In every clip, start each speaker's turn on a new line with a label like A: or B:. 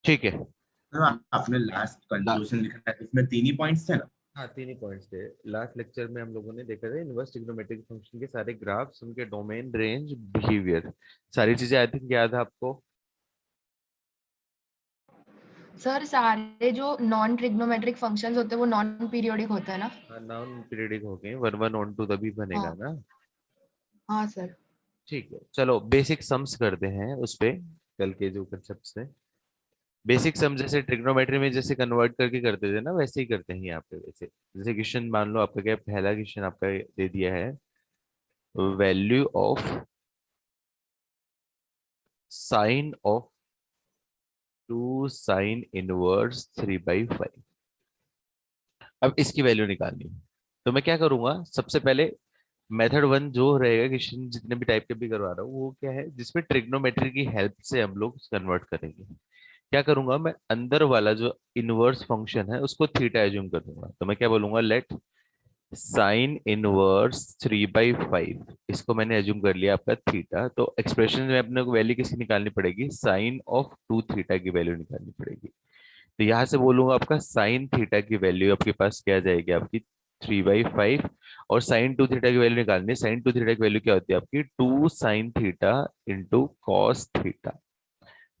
A: ठीक है।
B: तो आपने लास्ट कंक्लूजन लिखा है, इसमें 3 ही पॉइंट्स थे ना?
A: हाँ, तीन ही पॉइंट्स थे। लास्ट लेक्चर में हम लोगों ने देखा था इनवर्स ट्रिग्नोमेट्रिक फंक्शन के सारे ग्राफ्स, उनके डोमेन, रेंज, बिहेवियर, सारी चीजें आई थिंक याद है आपको।
C: सर सारे जो नॉन ट्रिग्नोमेट्रिक फंक्शंस होते हैं वो नॉन पीरियोडिक होते हैं ना?
A: हाँ, नॉन पीरियडिक हो गए, वन वन ऑन टू तभी बनेगा
C: हाँ।
A: ना।
C: हाँ सर।
A: ठीक है, चलो बेसिक सम्स करते हैं उस पे, कल के जो कंसेप्ट थे। बेसिक सम जैसे ट्रिग्नोमेट्री में जैसे कन्वर्ट करके करते थे ना, वैसे ही करते हैं यहाँ पे। वैसे जैसे क्वेश्चन मान लो आपका, क्या पहला क्वेश्चन आपका दे दिया है, value of sine of 2 sin−1 3/5। अब इसकी वैल्यू निकालनी है, तो मैं क्या करूंगा, सबसे पहले मेथड वन जो रहेगा, क्वेश्चन जितने भी टाइप के भी करवा रहा हूँ, वो क्या है जिसमें ट्रिग्नोमेट्री की हेल्प से हम लोग कन्वर्ट करेंगे। क्या करूंगा मैं, अंदर वाला जो इनवर्स फंक्शन है उसको थीटा एज्यूम कर दूंगा। तो मैं क्या बोलूंगा, लेट sin−3/5, इसको मैंने एज्यूम कर लिया आपका थीटा। तो एक्सप्रेशन में अपने को वैल्यू किसकी निकालनी पड़ेगी, sin(2θ) की वैल्यू निकालनी पड़ेगी। तो यहाँ से बोलूंगा आपका साइन थीटा की वैल्यू आपके पास क्या आ जाएगी, आपकी 3/5। और sin2θ की वैल्यू निकालनी है। sin2θ की वैल्यू क्या होती है आपकी, 2 sin θ इंटू कॉस थीटा।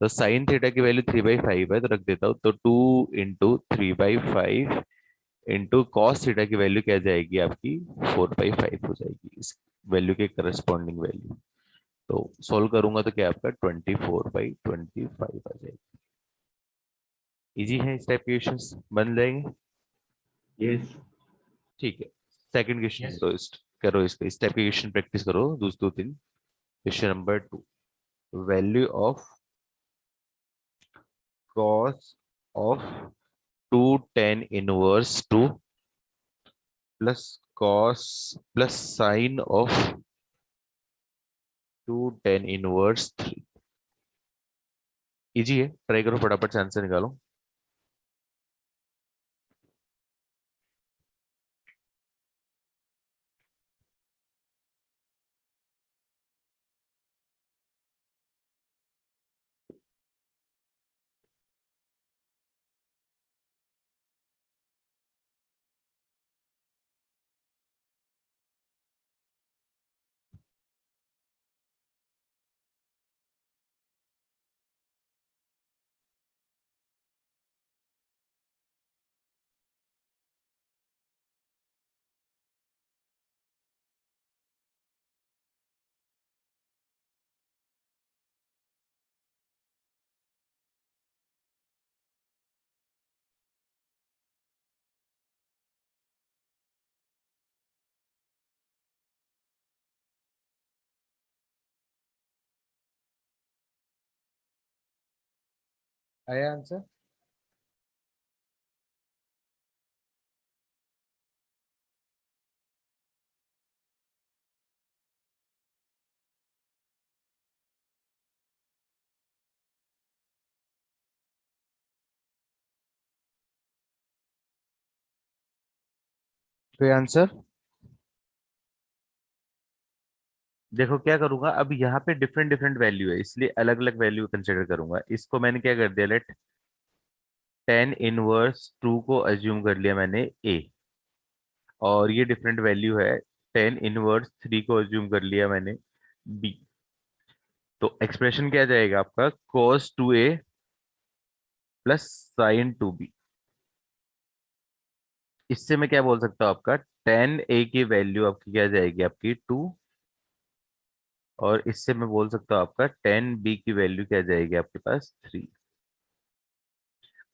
A: तो साइन थीटा की वैल्यू 3/5 है, तो रख देता हूँ। तो 2 × 3/5 इंटू कॉस थीटा की वैल्यू क्या जाएगी आपकी, 4/5 हो जाएगी, इस वैल्यू के करस्पॉन्डिंग वैल्यू। तो सोल्व करूंगा तो क्या आपका 24/25 आ जाएगी। इजी है, इस टाइप के क्वेश्चंस बन जाएंगे।
B: यस।
A: ठीक है, सेकंड क्वेश्चन करो करो इसका, इस टाइप के क्वेश्चन प्रैक्टिस करो, दोस्तों तीन। Question number 2, value of cos of 2 tan−1 2 plus cos plus sine of 2 tan−3। Easy है, ट्राई करो, फटाफट से आंसर निकालो। आया आंसर? कोई आंसर? देखो क्या करूंगा, अब यहाँ पे डिफरेंट डिफरेंट वैल्यू है, इसलिए अलग अलग वैल्यू कंसिडर करूंगा। इसको मैंने क्या कर दिया, लेट tan−1 2 को अज्यूम कर लिया मैंने ए, और ये डिफरेंट वैल्यू है, tan−3 को अज्यूम कर लिया मैंने बी। तो एक्सप्रेशन क्या जाएगा आपका, cos 2a plus sin 2b। इससे मैं क्या बोल सकता हूँ, आपका tan a की वैल्यू आपकी क्या जाएगी, आपकी 2। और इससे मैं बोल सकता हूँ आपका tan b की वैल्यू क्या जाएगी आपके पास 3।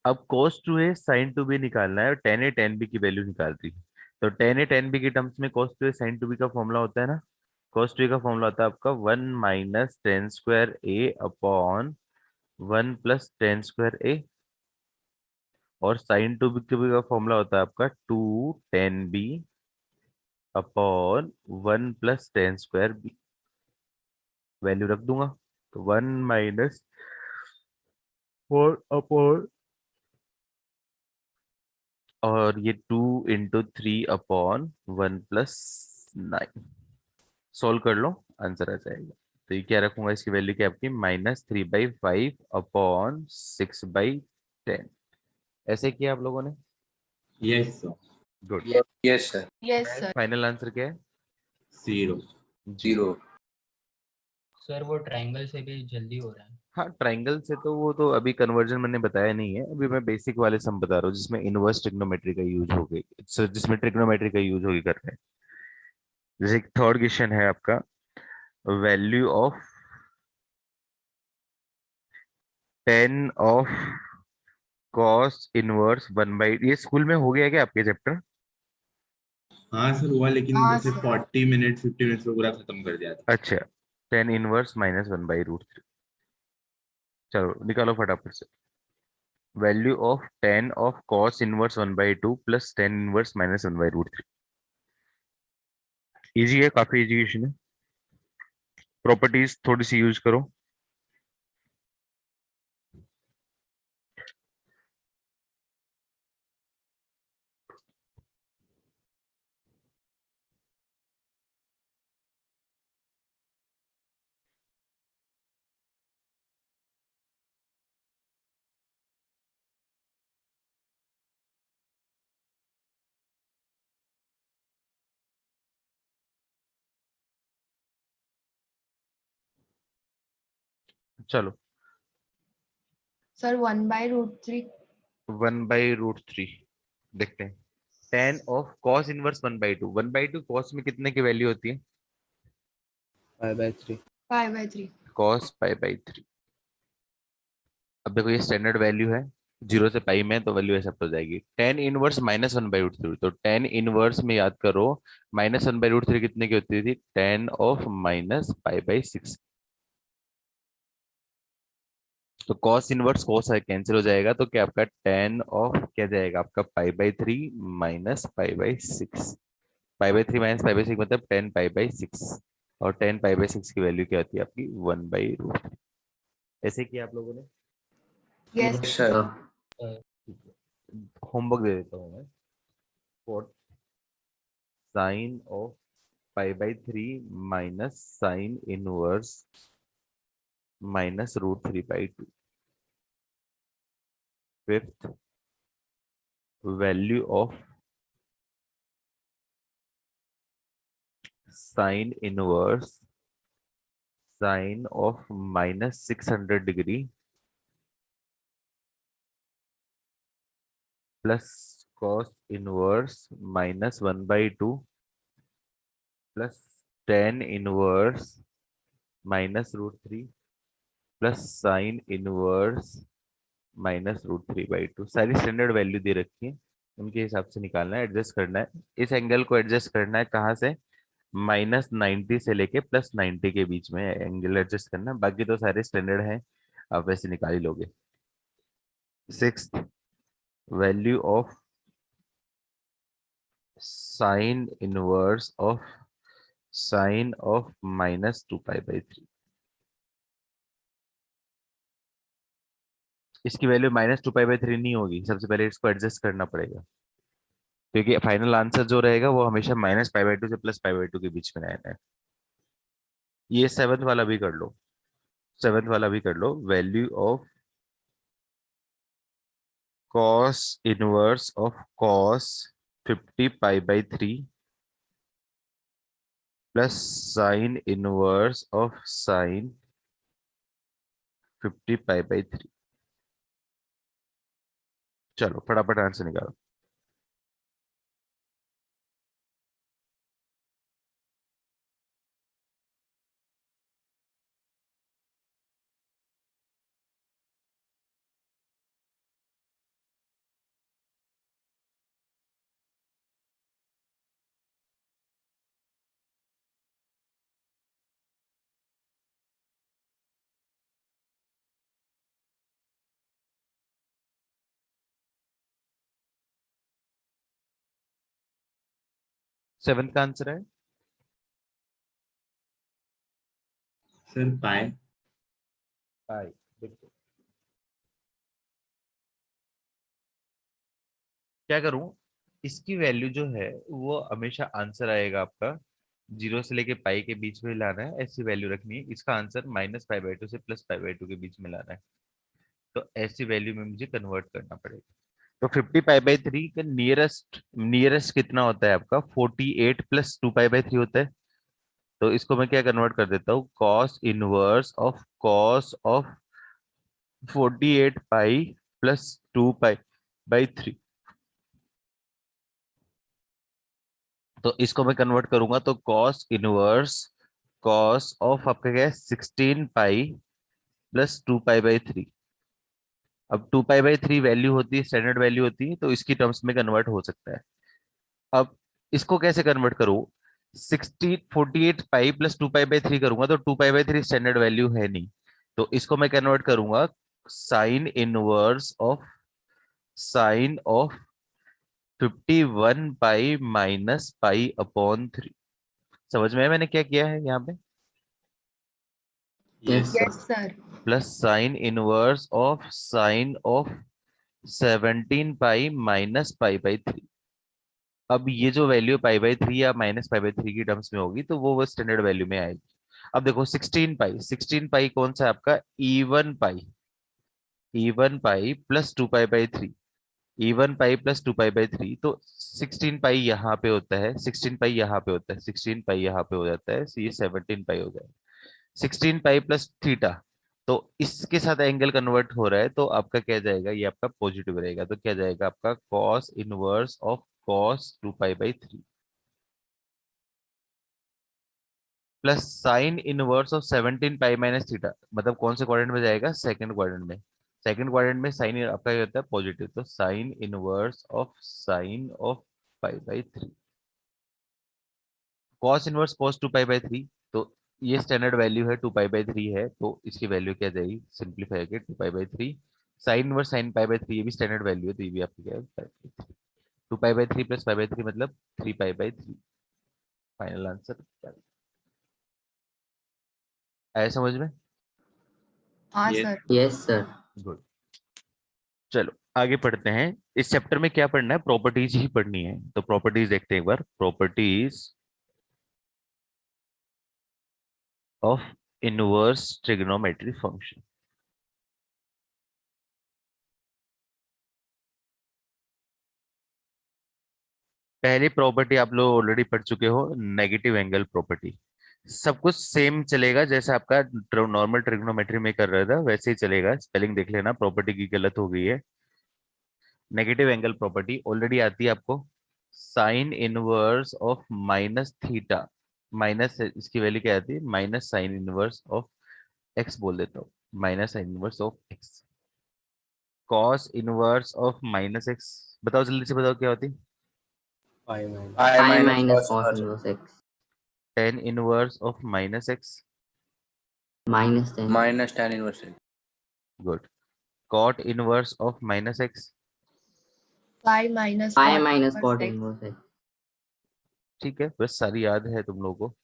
A: अब cos 2a sin 2b निकालना है, और tan a tan b की वैल्यू निकाल रही है। तो tan a tan b के टर्म्स में cos 2a sin 2b का फॉर्मूला होता है ना। cos 2a का फॉर्मूला होता है आपका 1 - tan² a upon 1 + tan² a। और sin 2b का फॉर्मूला होता है आपका 2 tan b upon 1 + tan²b। Value रख दूंगा, तो 1 - 4 अपॉन, और ये 2 × 3 अपॉन 1 + 9। सोल्व कर लो, आंसर आ जाएगा। तो ये क्या रखूंगा, इसकी वैल्यू क्या आपकी -3/5 अपॉन 6/10। ऐसे किया आप लोगों ने?
B: Yes sir.
A: Good.
D: Yes sir.
C: Yes sir.
A: Final answer क्या है?
B: 0।
A: जी।
D: 0।
E: सर वो ट्रायंगल से भी जल्दी हो रहा है।
A: हाँ, ट्राइंगल से तो वो तो अभी कन्वर्जन मैंने बताया नहीं है, अभी मैं बेसिक वाले सम बता रहा हूँ जिसमें इनवर्स ट्रिग्नोमेट्री का यूज हो गई, जिसमें ट्रिग्नोमेट्री का यूज होगी कर रहे हैं। जैसे थर्ड क्वेश्चन है आपका, value of ten of cos inverse 1/, ये स्कूल में हो गया क्या आपके चैप्टर?
B: हाँ सर हुआ, लेकिन
C: हाँ
B: जैसे
C: सर।
B: 40 मिनट 50 मिनट में पूरा खत्म कर दिया था।
A: अच्छा, टेन इनवर्स -1/√3। चलो निकालो फटाफट से। Value of ten of cos inverse 1/2 plus tan inverse -1/√3। Easy है, काफी इजी क्वेश्चन है। प्रॉपर्टीज थोड़ी सी यूज करो। चलो,
C: सर 1/√3।
A: 1/√3 देखते हैं। Ten of cos inverse 1/2, 1/2 cos में कितने की वैल्यू होती है?
D: 5/3।
C: 5/3।
A: कॉस π/3। अब देखो ये स्टैंडर्ड वैल्यू है, 0 से π में, तो वैल्यू एक्सेप्ट हो जाएगी। टेन इनवर्स -1/√3, तो टेन इनवर्स में याद करो -1/√3 कितने की होती थी? Tan of -π/6। तो कॉस इनवर्स कॉस है कैंसिल हो जाएगा, तो क्या आपका टेन ऑफ क्या जाएगा आपका π/3 -π/6। π/3 -π/6 मतलब 10π/6, और 10π/6 की वैल्यू क्या होती है आपकी 1/√3। ऐसे किया आप लोगों ने?
C: Yes
D: yes sir.
A: होमवर्क दे देता हूँ मैं। For sine of π/3 minus sine inverse -√3/2। Fifth, value of sine inverse sine of -600 plus cos inverse -1/2 plus tan inverse -√3 plus sine inverse -√3/2। सारी स्टैंडर्ड वैल्यू दे रखी है, उनके हिसाब से निकालना है, एडजस्ट करना है। इस एंगल को एडजस्ट करना है कहाँ से? -90 से लेके +90 के बीच में एंगल एडजस्ट करना है, बाकी तो सारे स्टैंडर्ड हैं, आप वैसे निकाल ही लोगे। Sixth, value of sine inverse of sine of -2π/3। इसकी वैल्यू -2π/3 नहीं होगी, सबसे पहले इसको एडजस्ट करना पड़ेगा, क्योंकि फाइनल आंसर जो रहेगा वो हमेशा -π/2 से +π/2 के बीच में रहना है। ये सेवंथ वाला भी कर लो, सेवंथ वाला भी कर लो। Value of cos inverse of cos 50π/3 plus sine inverse of sine 50π/3। चलो फटाफट आंसर निकालो। सेवंथ का आंसर है
B: सर पाए।
A: पाई। देखो क्या करूं, इसकी वैल्यू जो है वो हमेशा आंसर आएगा आपका जीरो से लेके पाई के बीच में लाना है, ऐसी वैल्यू रखनी है। इसका आंसर -π/2 से +π/2 के बीच में लाना है, तो ऐसी वैल्यू में मुझे कन्वर्ट करना पड़ेगा। तो 50π/3 का नियरेस्ट नियरेस्ट कितना होता है आपका? 48 + 2π/3 होता है। तो इसको मैं क्या कन्वर्ट कर देता हूँ, cos 48 पाई + 2π/3। तो इसको मैं कन्वर्ट करूंगा तो cos आपका क्या है, 16π + 2π/3। अब 2π/3 वैल्यू होती है, स्टैंडर्ड वैल्यू होती है, तो इसकी टर्म्स में कन्वर्ट हो सकता है। अब इसको कैसे कन्वर्ट करूं? 48π + 2π/3 करूंगा तो 2π/3 स्टैंडर्ड वैल्यू है नहीं, तो इसको मैं कन्वर्ट करूंगा साइन ऑफ 51π - π/3। समझ में आया मैंने क्या किया है यहाँ पे?
B: Yes
C: yes sir.
A: Plus sine of 17π - π/3। अब ये जो वैल्यू π/3 या -π/3 की टर्म्स में होगी तो वो स्टैंडर्ड वैल्यू में आएगी। अब देखो 16π कौन सा है आपका? E1π + 2π/3। E1π + 2π/3, तो 16π यहाँ पे होता है, 16π यहाँ पे होता है, 16π यहाँ पे हो जाता है, तो ये 17π हो जाएगा। 16π + थीटा, तो इसके साथ एंगल कन्वर्ट हो रहा है, तो आपका क्या जाएगा, ये आपका पॉजिटिव रहेगा। तो क्या जाएगा आपका? cos−1 of cos 2π/3 plus sin−1 of 17π - theta. मतलब कौन से क्वाड्रेंट में जाएगा? सेकंड क्वाड्रेंट में। सेकंड क्वाड्रेंट में साइन आपका क्या होता है? पॉजिटिव। तो sin−1 of sin of π/3 cos−1 cos 2π/3। तो ये स्टैंडर्ड वैल्यू है, 2π/3 है, तो इसकी वैल्यू क्या जाएगी? सिंप्लीफाई करके 2π/3 sin−1 sin π/3, ये भी स्टैंडर्ड वैल्यू है, तो ये भी आपकी क्या है? 2π/3 + π/3 मतलब 3π/3। फाइनल आंसर आया समझ में?
C: हाँ
B: Yes.
C: Sir.
E: Yes sir.
A: Good. चलो आगे पढ़ते हैं। इस चैप्टर में क्या पढ़ना है? प्रॉपर्टीज ही पढ़नी है। तो प्रॉपर्टीज देखते हैं एक बार। Properties of inverse trigonometry function. पहली प्रॉपर्टी आप लोग ऑलरेडी पढ़ चुके हो, नेगेटिव एंगल प्रॉपर्टी। सब कुछ सेम चलेगा जैसे आपका नॉर्मल ट्रिग्नोमेट्री में कर रहा था वैसे ही चलेगा। स्पेलिंग देख लेना, प्रॉपर्टी की गलत हो गई है। नेगेटिव एंगल प्रॉपर्टी ऑलरेडी आती है आपको। sin−1 ऑफ -θ, माइनस इसकी वैल्यू क्या आती है? -sin−1 ऑफ x बोल देता हूँ, -sin−1 of x। cos−1 of -x, बताओ जल्दी से बताओ क्या होती है?
B: I
E: I
B: minus
E: minus
B: cos
E: cos
B: inverse
E: inverse x
A: tan−1 of -x।
E: minus 10
B: minus tan inverse x.
A: Good. cot−1 of -x।
C: Pi minus
E: pi
C: cot
E: minus cot
C: x।
E: inverse x
A: ठीक है, बस सारी याद है तुम लोगों को।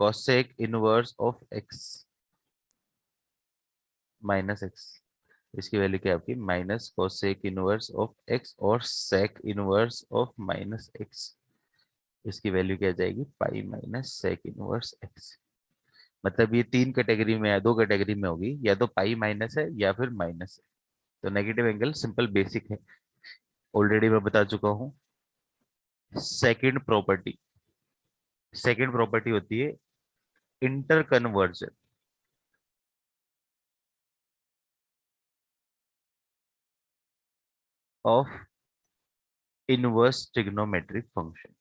A: cosec−1 ऑफ x -x, इसकी वैल्यू क्या है आपकी? -cosec−1 ऑफ x, और sec−1 ऑफ -x, इसकी वैल्यू क्या जाएगी? पाई -sec−1x। मतलब ये तीन कैटेगरी में है, दो कैटेगरी में होगी, या तो पाई माइनस है या फिर माइनस है। तो नेगेटिव एंगल सिंपल बेसिक है, ऑलरेडी मैं बता चुका हूँ। सेकंड प्रॉपर्टी होती है inter conversion of inverse trigonometric function.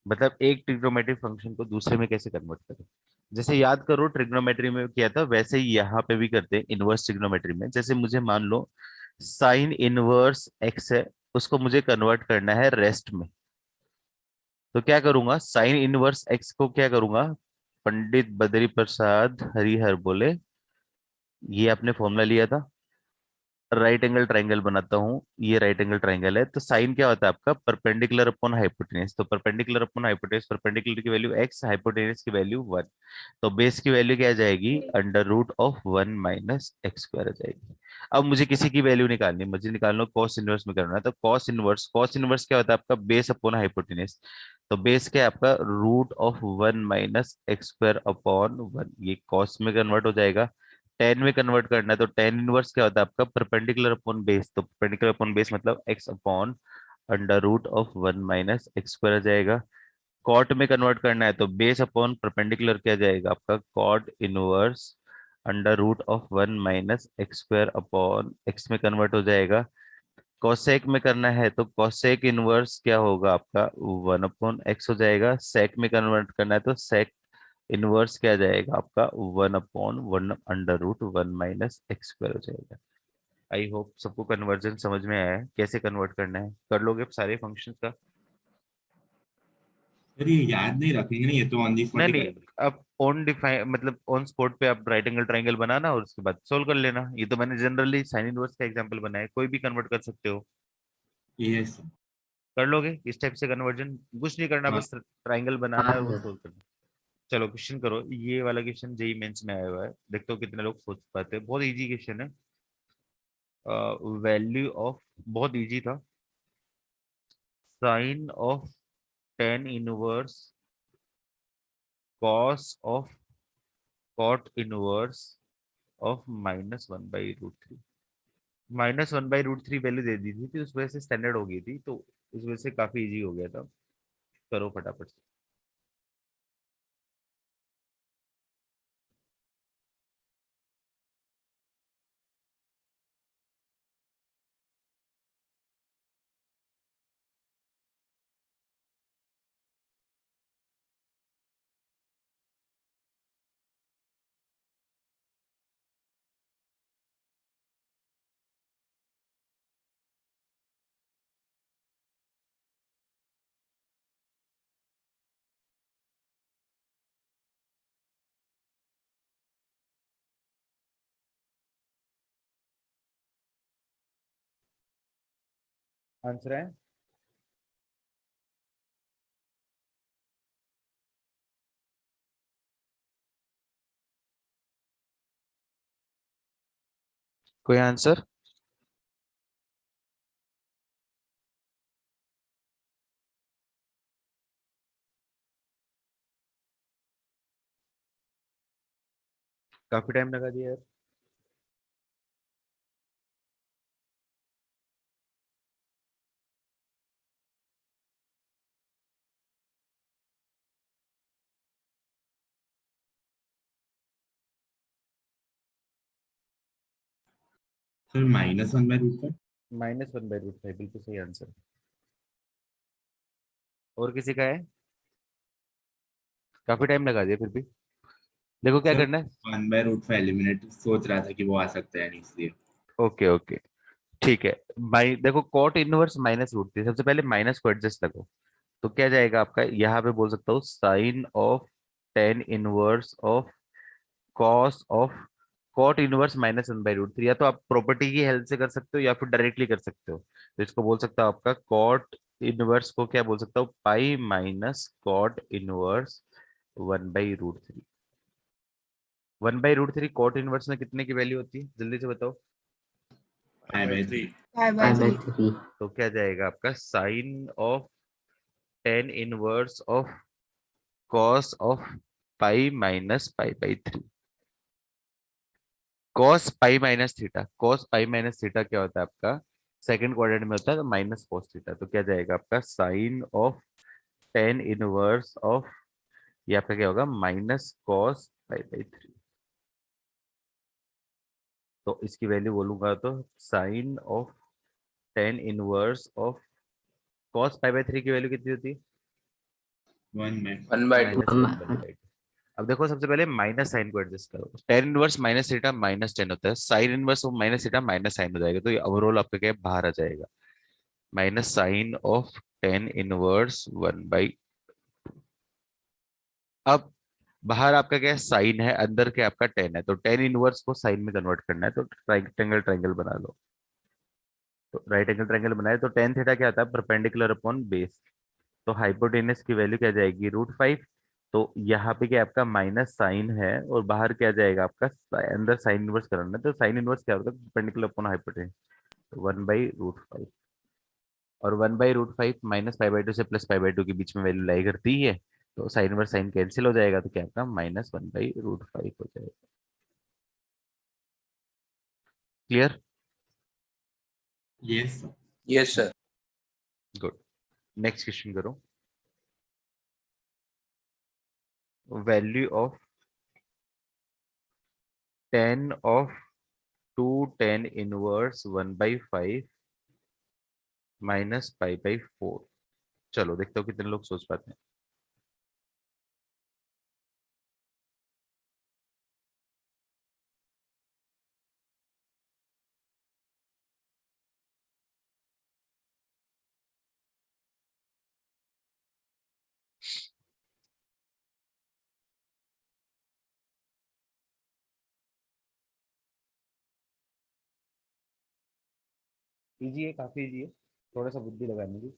A: मतलब एक ट्रिग्नोमेट्रिक फंक्शन को दूसरे में कैसे कन्वर्ट करें। जैसे याद करो, ट्रिग्नोमेट्री में किया था वैसे ही यहाँ पे भी करते हैं इनवर्स ट्रिग्नोमेट्री में। जैसे मुझे मान लो sin−1 x है, उसको मुझे कन्वर्ट करना है रेस्ट में। तो क्या करूंगा? sin−1 x को क्या करूंगा? पंडित बद्री प्रसाद हरिहर बोले, ये आपने फॉर्मूला लिया था, राइट एंगल ट्राइंगल बनाता हूँ। ये राइट एंगल ट्राइंगल है, तो साइन क्या होता है आपका? Perpendicular upon hypotenuse. तो परपेंडिकुलर अपॉन हाइपोटेनस, परपेंडिकुलर की वैल्यू x, हाइपोटेनस की वैल्यू 1। तो बेस की वैल्यू क्या आ जाएगी? √1 - x² आ जाएगी। अब मुझे किसी की वैल्यू निकालनी है, मुझे निकालना कॉस इनवर्स में करना है। तो कॉस इनवर्स क्या होता है आपका? Base upon hypotenuse. तो बेस क्या है आपका, रूट ऑफ 1 - x² अपॉन 1, ये कॉस में कन्वर्ट हो जाएगा। टेन में कन्वर्ट करना है तो टेन इनवर्स क्या होता है आपका, परपेंडिकुलर अपॉन बेस, तो परपेंडिकुलर अपॉन बेस मतलब x/√1 - x² आ जाएगा। कॉट में कन्वर्ट करना है तो बेस अपॉन परपेंडिकुलर क्या जाएगा आपका, cot inverse √1 - x² upon x में कन्वर्ट हो जाएगा। कॉसेक में करना है तो कॉसेक इनवर्स क्या होगा आपका, 1/x हो जाएगा। सेक में कन्वर्ट करना है तो सेक इनवर्स क्या जाएगा आपका, 1/1 √1 - x² हो जाएगा। आई होप सबको कन्वर्जन समझ में आया है, कैसे कन्वर्ट करना है, कर लोगे सारे फंक्शंस का।
B: सर ये याद नहीं रखेंगे ना, ये तो ऑन दी स्पॉट
A: नहीं
B: ही
A: नहीं,
B: करेंगे।
A: आप ऑन डिफाइन मतलब ऑन स्पॉट पे आप राइट एंगल ट्राइंगल बनाना और उसके बाद सोल्व कर लेना। ये तो मैंने जनरली साइन इनवर्स का एग्जांपल बनाया है, कोई भी कन्वर्ट कर सकते हो।
B: ये सर।
A: कर लोगे इस टाइप से कन्वर्जन, कुछ नहीं करना,
B: हाँ।
A: बस ट्राइंगल बनाना
D: हाँ
A: है और वो
D: सर।
A: सोल्व करना। चलो क्वेश्चन करो, ये वाला क्वेश्चन जेई मेंस में आया हुआ है, देखते हो कितने लोग सोच पाते हैं, बहुत इजी क्वेश्चन है। वैल्यू ऑफ, बहुत इजी था, sine of tan inverse cos of cot inverse of -1/√3। -1/√3 value दे दी थी उस वजह से स्टैंडर्ड हो गई थी, तो उस वजह से काफी इजी हो गया था। करो फटाफट से। आंसर है, कोई आंसर? काफी टाइम लगा दिया यार।
B: सर -1/√5।
A: -1/√5 बिल्कुल सही आंसर। और किसी का है? काफी टाइम लगा दिया फिर भी। देखो क्या
B: सर
A: करना है।
B: 1/√5 एलिमिनेट सोच रहा था कि वो आ सकता है नहीं, इसलिए।
A: ओके ओके, ठीक है। बाई देखो, कॉट इनवर्स -√3, सबसे पहले माइनस को एडजस्ट लगो, तो क्या जाएगा आपका, यहाँ पे बोल सकता हूँ sine of tan inverse of cos of cot inverse -1/√3, या तो आप प्रॉपर्टी की हेल्प से कर सकते हो या फिर डायरेक्टली कर सकते हो। तो इसको बोल सकता हूँ आपका कॉट इनवर्स को क्या बोल सकता हूँ, pi minus cot inverse 1/√3। 1/√3 cot inverse में कितने की वैल्यू होती है, जल्दी से बताओ।
B: I/3।
C: 5/3।
D: 5/3।
A: तो क्या जाएगा आपका, sine of tan inverse of cos of pi minus पाई/3। Cos pi minus theta, cos pi minus theta क्या होता है आपका, सेकंड क्वाड्रेंट में होता है, तो माइनस कॉस थीटा। तो क्या जाएगा आपका, sine of tan inverse of, ये आपका क्या होगा, माइनस कॉस पाई/3। तो इसकी वैल्यू बोलूंगा तो sine of tan inverse of cos पाई/3 की वैल्यू कितनी होती है,
B: 1/2।
F: 1/2।
A: -1/2। अब देखो सबसे पहले माइनस साइन को एडजस्ट करो, टेन इनवर्स माइनस थीटा -10 होता है, साइन इनवर्स वो माइनस थीटा माइनस साइन हो जाएगा, तो ये ओवरऑल आपका क्या है, बाहर आ जाएगा, minus sine of tan inverse 1/। अब बाहर आपका क्या है, साइन है, अंदर क्या आपका टेन है, तो टेन इनवर्स को साइन में कन्वर्ट करना है, तो राइट एंगल ट्राइंगल बना लो। तो राइट एंगल ट्राइंगल बनाए तो टेन थीटा क्या आता है, परपेंडिकुलर अपॉन बेस, तो हाइपोटेनस की वैल्यू क्या जाएगी, √5। तो यहाँ पे क्या आपका माइनस साइन है और बाहर क्या जाएगा आपका, अंदर साइन इनवर्स कराना है, तो साइन इनवर्स क्या होता है, परपेंडिकुलर अपॉन हाइपोटेनस, 1/√5। और 1/√5 -π/2 से +π/2 के बीच में वैल्यू लाई करती है, तो साइन वर्स साइन कैंसिल हो जाएगा, तो क्या आपका -1/√5 हो जाएगा। Clear?
B: Yes sir.
D: Yes sir.
A: Good. Next question करो। Value of tan of 2 tan inverse 1/5 -π/4। चलो देखते हो कितने लोग सोच पाते हैं। इजी है, काफी इजी है, थोड़ा सा बुद्धि लगाने की।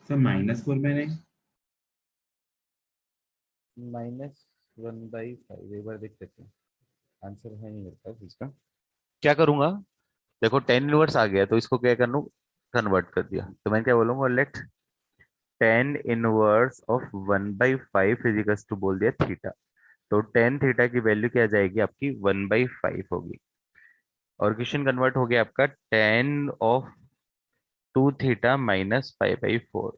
B: सर -4 मैंने
A: -1/5 एक बार देख लेते हैं, आंसर है नहीं मेरे पास इसका। क्या करूंगा, देखो tan इनवर्स आ गया तो इसको क्या कर लूं, कन्वर्ट कर दिया, तो मैं क्या बोलूंगा, let tan inverse of 1/5 equals to बोल दिया थीटा। तो tan थीटा की वैल्यू क्या आ जाएगी आपकी, 1/5 होगी। और क्वेश्चन कन्वर्ट हो गया आपका tan of 2 theta -π/4।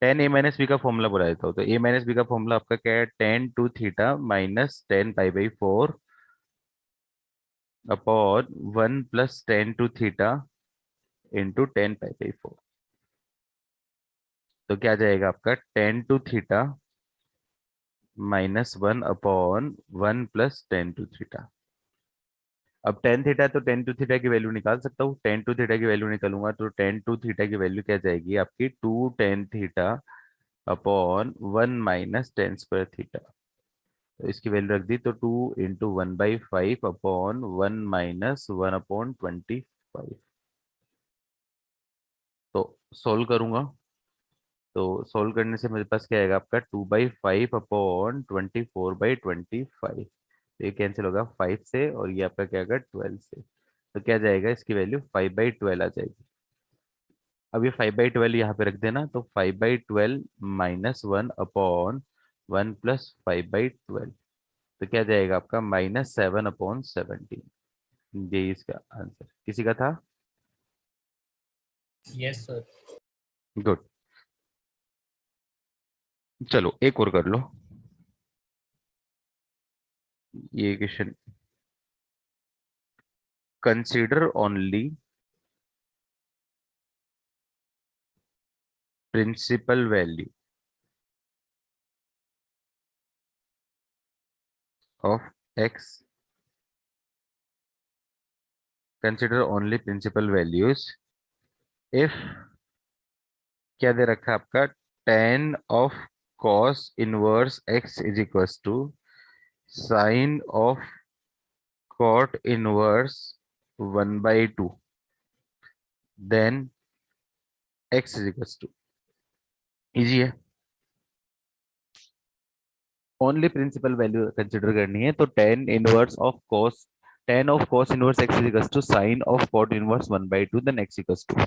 A: tan a - b का फॉर्मूला बुला देता हूँ, तो a - b का फॉर्मूला आपका क्या है, tan 2 theta -tan π/4 upon 1 + tan 2 theta into tan π/4। तो क्या आ जाएगा आपका tan 2 theta -1 upon 1 + tan 2 theta. अब tan थीटा तो tan 2 थीटा की वैल्यू निकाल सकता हूँ, tan 2 थीटा की वैल्यू निकालूंगा तो tan 2 थीटा की वैल्यू क्या जाएगी आपकी, 2 tan theta upon 1 - tan square theta. तो इसकी वैल्यू रख दी, तो 2 × 1/5 अपॉन 1 - 1/25। तो सोल्व करूंगा, तो सोल्व करने से मेरे पास क्या आएगा आपका, 2/5 अपॉन 24/25। तो ये कैंसिल होगा 5 से, और ये आपका क्या आएगा 12 से। तो क्या जाएगा, इसकी वैल्यू 5/12 आ जाएगी। अब ये 5/12 यहाँ पे रख देना, तो 5/12 -1 अपॉन 1 + 5/12। तो क्या जाएगा आपका -7 अपॉन 17। ये इसका आंसर किसी का था।
E: Yes sir.
A: गुड। चलो एक और कर लो ये question. Consider only principal value of x, consider only principal values if, क्या दे रखा है आपका, tan of cos inverse x is equals to sine of cot inverse 1/2, then x is equals to. Easy है, ओनली प्रिंसिपल वैल्यू कंसिडर करनी है, तो tan of cos inverse x is equals to sine of cot inverse 1/2, then x equals to.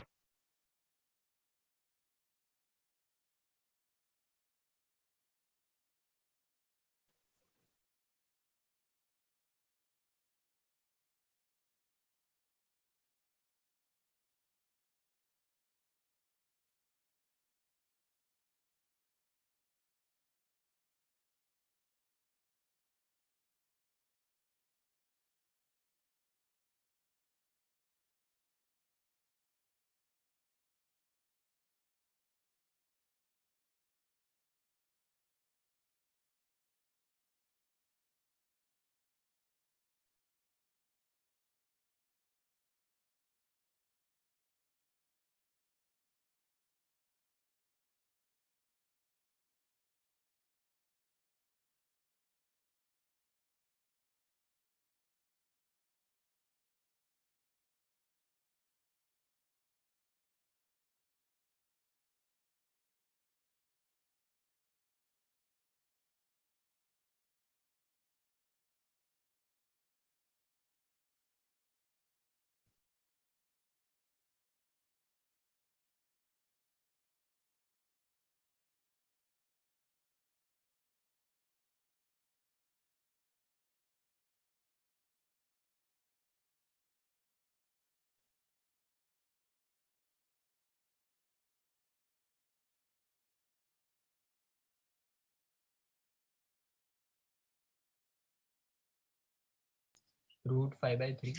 E: √5/3।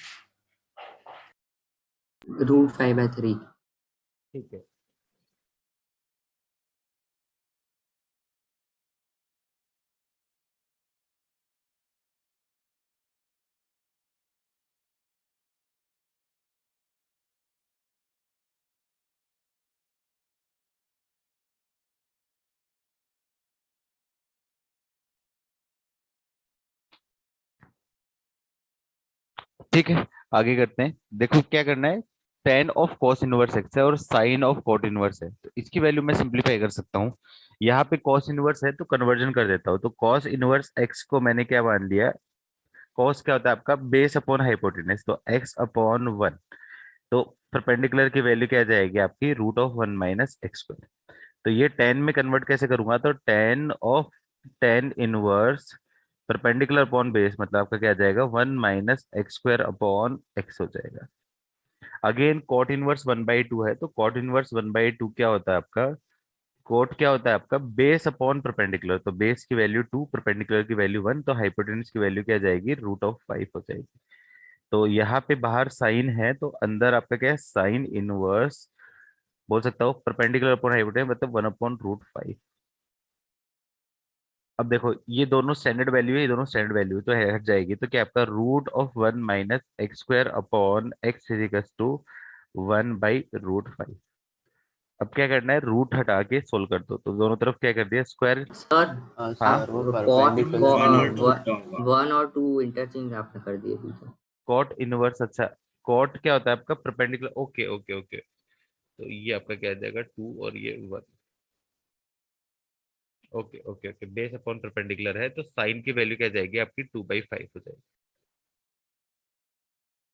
D: √5/3।
A: ठीक है। ठीक है, आगे करते हैं। देखो क्या करना है, ten of cos inverse x है और साइन ऑफ कॉट इनवर्स है, तो इसकी वैल्यू मैं सिंप्लीफाई कर सकता हूँ। यहाँ पे कॉस इनवर्स है तो कन्वर्जन कर देता हूँ, तो कॉस इनवर्स एक्स को मैंने क्या मान लिया, कॉस क्या होता है आपका बेस अपॉन हाइपोटेनस, तो एक्स अपॉन वन। तो परपेंडिकुलर की वैल्यू क्या आ जाएगी आपकी, √1 माइनस एक्स स्क्वायर। तो ये टेन में कन्वर्ट कैसे करूंगा, तो ten of tan inverse perpendicular upon base, मतलब आपका क्या आ जाएगा, 1 minus x square upon x हो जाएगा। अगेन कॉट इनवर्स 1/2 है, तो कॉट इनवर्स 1/2 क्या होता है आपका, कोट क्या होता है आपका बेस अपॉन परपेंडिकुलर, तो बेस की वैल्यू 2, परपेंडिकुलर की वैल्यू 1, तो हाइपोटेनस की वैल्यू क्या आ जाएगी, √5 हो जाएगी। तो यहाँ पे बाहर साइन है तो अंदर आपका क्या है, साइन इनवर्स बोल सकता हूँ परपेंडिकुलर अपॉन हाइपोटेनस, मतलब 1/√5। अब देखो ये दोनों स्टैंडर्ड वैल्यू है, ये दोनों स्टैंडर्ड वैल्यू तो हट जाएगी, तो क्या आपका √1 minus x square upon x is equal to 1/√5। अब क्या करना है, रूट हटा के सोल्व कर दो, तो दोनों तरफ क्या कर दिया, स्क्वायर।
D: सर
A: हाँ,
D: आप
B: वन और टू क्या होगा?
D: 1 और 2 इंटरचेंज आपने कर दिए बीच में।
A: कॉट इनवर्स, अच्छा कॉट क्या होता है आपका परपेंडिकुलर, ओके ओके ओके, तो ये आपका क्या आ जाएगा 2 और ये 1। Okay okay okay, base upon perpendicular है तो साइन की वैल्यू क्या आ जाएगी आपकी, 2/5 हो जाएगी।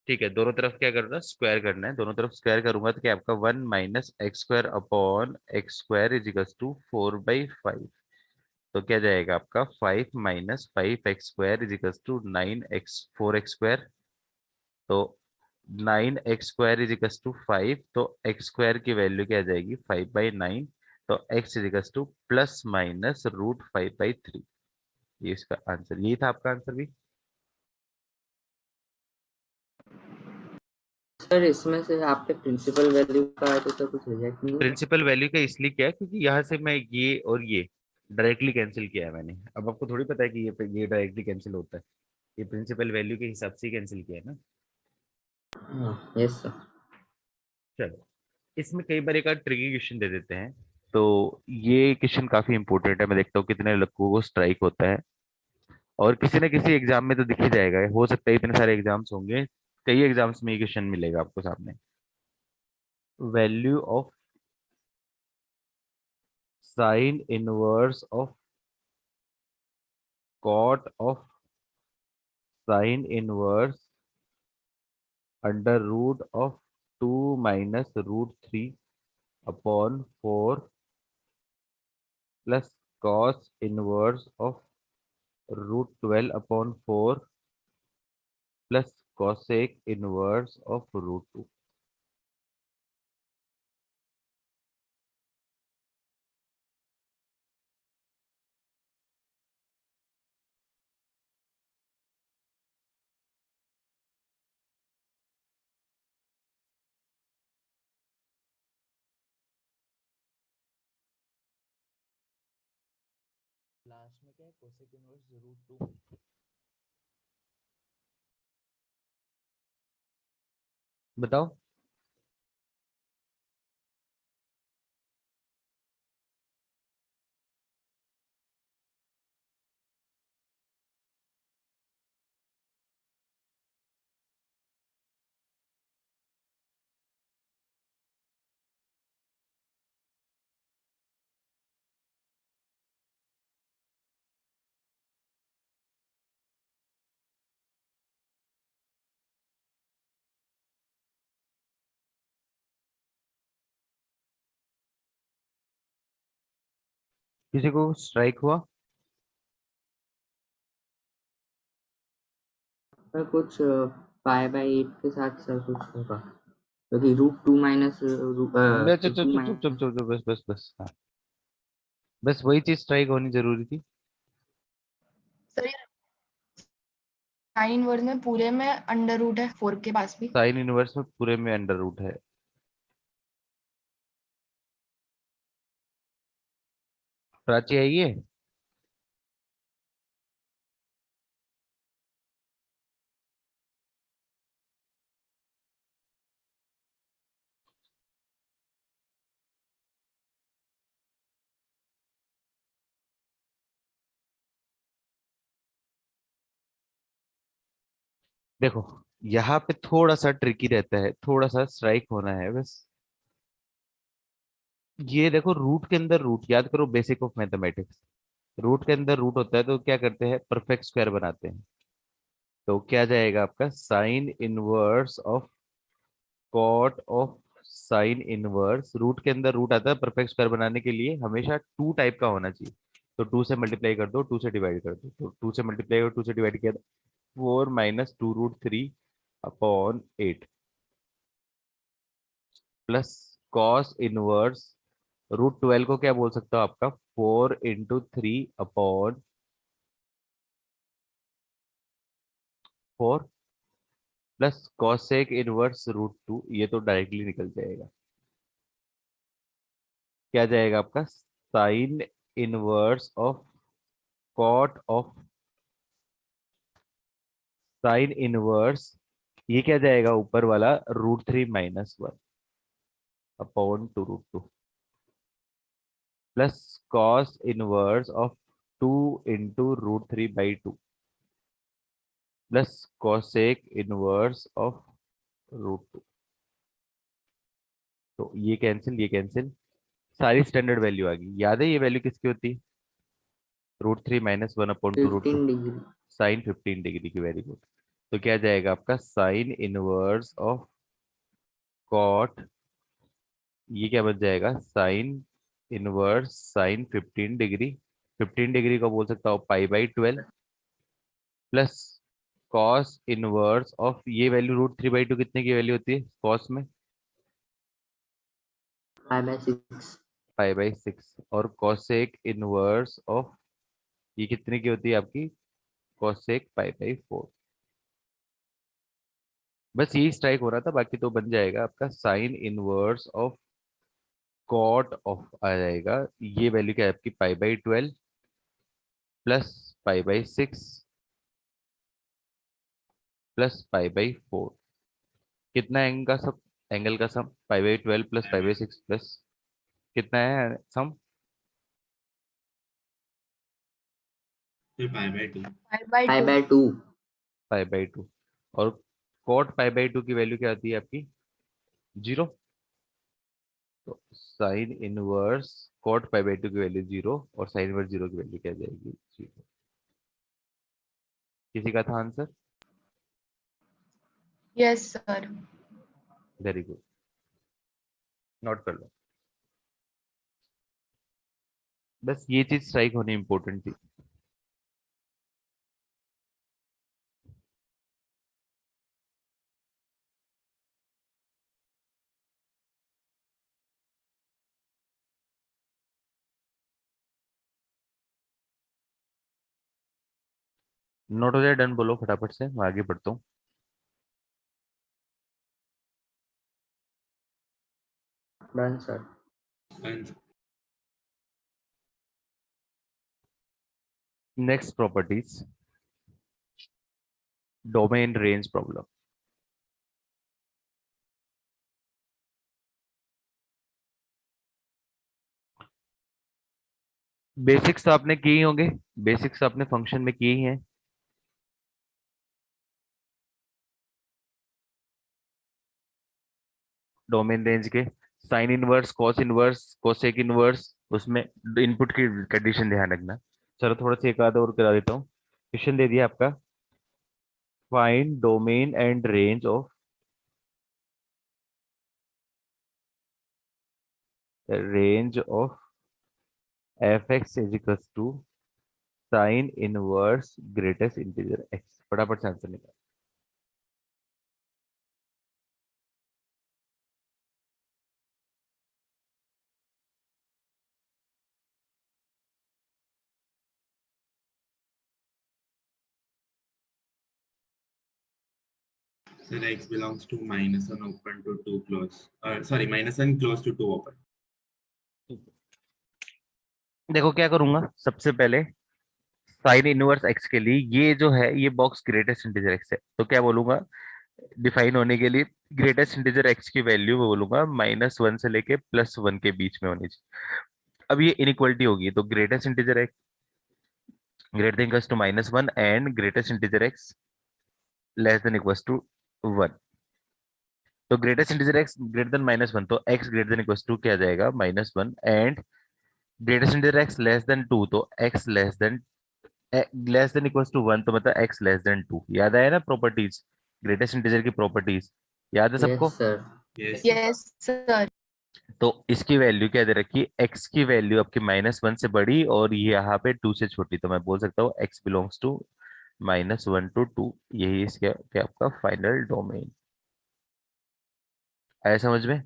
A: ठीक है, दोनों तरफ क्या करना है, स्क्वायर करना है, दोनों तरफ स्क्वायर करूंगा तो क्या आपका 1 minus x square upon x square is equal to 4/5। तो क्या जाएगा आपका 5 minus 5x² is equal to 9x 4x²। तो 9x² इज इक्वल टू 5, तो x² की वैल्यू क्या आ जाएगी, 5/9। तो x is equal two plus minus √5/3। ये इसका आंसर, यही था आपका आंसर भी।
D: सर इसमें से आपके प्रिंसिपल वैल्यू का है तो सर कुछ रिजेक्ट नहीं होगा?
A: प्रिंसिपल वैल्यू का इसलिए किया क्योंकि यहाँ से मैं ये और ये डायरेक्टली कैंसिल किया है मैंने, अब आपको थोड़ी पता है कि ये डायरेक्टली कैंसिल होता है, ये प्रिंसिपल वैल्यू के हिसाब से कैंसिल किया है ना।
D: हाँ यस सर।
A: चलो, इसमें कई बार एक ट्रिकी क्वेश्चन दे देते हैं, तो ये क्वेश्चन काफी इंपॉर्टेंट है, मैं देखता हूँ कितने लोगों को स्ट्राइक होता है, और किसी न किसी एग्जाम में तो दिख ही जाएगा, हो सकता है इतने सारे एग्जाम्स होंगे, कई एग्जाम्स में ये क्वेश्चन मिलेगा आपको सामने। Value of sine inverse of cot of sine inverse under root of 2 minus √3 upon 4 plus cos inverse of √12 upon 4 plus cosec inverse of √2।
E: Last में क्या है, कोसेक इनवर्स √2।
A: बताओ। किसी को स्ट्राइक हुआ?
D: सर कुछ π/8 के साथ सर कुछ होगा क्योंकि √2 माइनस
A: चुप चुप
D: 2
A: चुप चुप चुप
D: माइनस।
A: चुप चुप, बस बस बस, हाँ, बस वही चीज स्ट्राइक होनी जरूरी थी।
C: सर साइन इनवर्स में पूरे में अंडर रूट है 4 के पास भी।
A: साइन इनवर्स में पूरे में अंडर रूट है। प्राची है ये? देखो यहाँ पे थोड़ा सा ट्रिकी रहता है, थोड़ा सा स्ट्राइक होना है बस। ये देखो रूट के अंदर रूट, याद करो बेसिक ऑफ मैथमेटिक्स। रूट के अंदर रूट होता है तो क्या करते हैं, परफेक्ट स्क्वायर बनाते हैं। तो क्या जाएगा आपका sine inverse of cot of sine inverse. Root के अंदर रूट आता है, परफेक्ट स्क्वायर बनाने के लिए हमेशा टू टाइप का होना चाहिए। तो टू से मल्टीप्लाई कर दो, टू से डिवाइड कर दो, तो टू से मल्टीप्लाई और टू से डिवाइड किया, 4 - 2√3 अपॉन 8 प्लस कॉस इनवर्स √12 को क्या बोल सकता हूँ आपका, 4 × 3 अपॉन 4 प्लस कॉसेक इनवर्स √2। ये तो डायरेक्टली निकल जाएगा। क्या जाएगा आपका, sine inverse of cot of sine inverse, ये क्या जाएगा ऊपर वाला, √3 - 1 upon 2√2 plus cos inverse of 2 × √3/2 plus cosec inverse of √2। तो ये कैंसिल, सारी स्टैंडर्ड वैल्यू आ गई। याद है ये वैल्यू किसकी होती है, √3 - 1/2√2,
D: 15 डिग्री।
A: साइन 15 डिग्री की। Very good. तो क्या जाएगा आपका साइन इनवर्स ऑफ कॉट, ये क्या बन जाएगा, sign inverse sign 15 degree, 15 degree को बोल सकता हूँ π/12 प्लस कॉस इनवर्स ऑफ, ये वैल्यू √3/2 कितने की वैल्यू होती है कॉस में,
D: 5/6।
A: π/6 और कॉसेक इनवर्स ऑफ, ये कितने की होती है आपकी, कॉसेक π/4। बस यही स्ट्राइक हो रहा था, बाकी तो बन जाएगा आपका sine inverse of cot of आ जाएगा, ये वैल्यू क्या है आपकी, π/12 प्लस π/6 प्लस π/4। कितना एंगल का सम, π/12 प्लस π/6 प्लस कितना है सम,
B: फिर π/2।
C: 5/2।
D: 5/2।
A: π/2। और कॉट π/2 की वैल्यू क्या आती है आपकी, 0। तो साइन इनवर्स कॉट π/2 की वैल्यू 0 और साइन इनवर्स 0 की वैल्यू क्या जाएगी, 0। किसी का था answer?
C: Yes sir.
A: Very good, note कर लो। बस ये चीज स्ट्राइक होनी इंपॉर्टेंट थी। नोट हो जाए, डन बोलो फटाफट से, मैं आगे बढ़ता हूँ।
D: Done sir.
A: Next properties, domain range problem. Basics तो आपने किए ही होंगे, बेसिक्स आपने फंक्शन में किए ही हैं। डोमेन रेंज के sine inverse, cos inverse, cosec inverse, उसमें इनपुट की कंडीशन ध्यान रखना। चलो थोड़ा सा एक आधा और करा देता हूँ। क्वेश्चन दे दिया आपका, find domain and range of f(x) is equals to sine inverse greatest integer x। फटाफट से आंसर निकाल।
B: Sir, x belongs to -1 open to 2 close. Sorry, -1 close to 2 open.
A: देखो क्या करूंगा, सबसे पहले साइन इनवर्स एक्स के लिए ये जो है ये बॉक्स ग्रेटेस्ट इंटीजर एक्स है, तो क्या बोलूंगा, डिफाइन होने के लिए ग्रेटेस्ट इंटीजर एक्स की वैल्यू मैं बोलूंगा -1 से लेके +1 के बीच में होनी चाहिए। अब ये इनइक्वालिटी होगी, तो greatest integer x greater than equals to -1 and greatest integer x less than equals to 1। तो greatest integer x greater than -1, तो x greater than equals to क्या आ जाएगा -1, and greatest integer x less than 2, तो x less than equals to 1, तो मतलब x less than 2। याद आया ना प्रॉपर्टीज, ग्रेटेस्ट इंटीजर की प्रॉपर्टीज, याद है
D: यस
A: सबको?
D: Sir.
B: Yes, sir.
C: Yes sir.
A: तो इसकी वैल्यू क्या दे रखी है, एक्स की वैल्यू आपकी -1 से बड़ी और ये यहाँ पे 2 से छोटी, तो मैं बोल सकता हूँ एक्स बिलोंग्स टू -1 to 2, यही इसका क्या आपका फाइनल डोमेन। आया समझ में?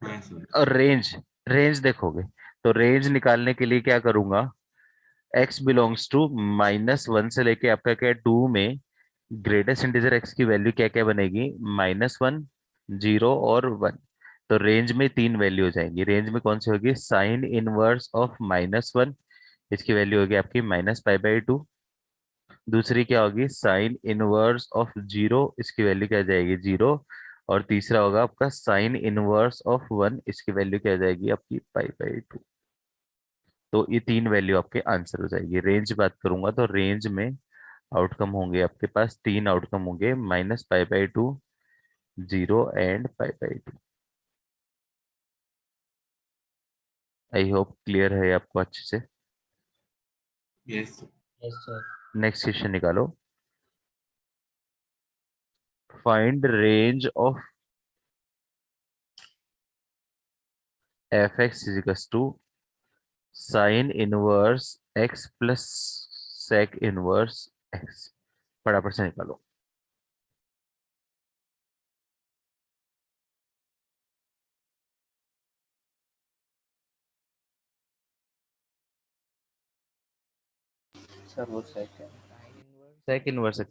B: हाँ sir.
A: और रेंज, रेंज देखोगे तो रेंज निकालने के लिए क्या करूंगा, x बिलोंग्स टू -1 से लेके आपका क्या 2 में ग्रेटेस्ट इंटीजर x की वैल्यू क्या क्या बनेगी, -1, 0 और 1। तो रेंज में 3 वैल्यू हो जाएंगी, रेंज में कौन सी होगी, साइन इनवर्स ऑफ -1, इसकी वैल्यू होगी आपकी -π/2। दूसरी क्या होगी, साइन इनवर्स ऑफ 0, इसकी वैल्यू क्या आ जाएगी 0। और तीसरा होगा आपका साइन इनवर्स ऑफ 1, इसकी वैल्यू क्या आ जाएगी आपकी π/2। तो ये 3 वैल्यू आपके आंसर हो जाएगी। रेंज बात करूंगा तो रेंज में आउटकम होंगे आपके पास 3 आउटकम होंगे, -π/2, 0 एंड π/2। आई होप क्लियर है आपको अच्छे से।
B: Yes, sir.
E: Yes sir.
A: Next question निकालो। Find range of f(x) is two sine inverse x plus sec inverse x, फटाफट से निकालो।
E: सर वो सेक है।
A: सेक इनवर्स x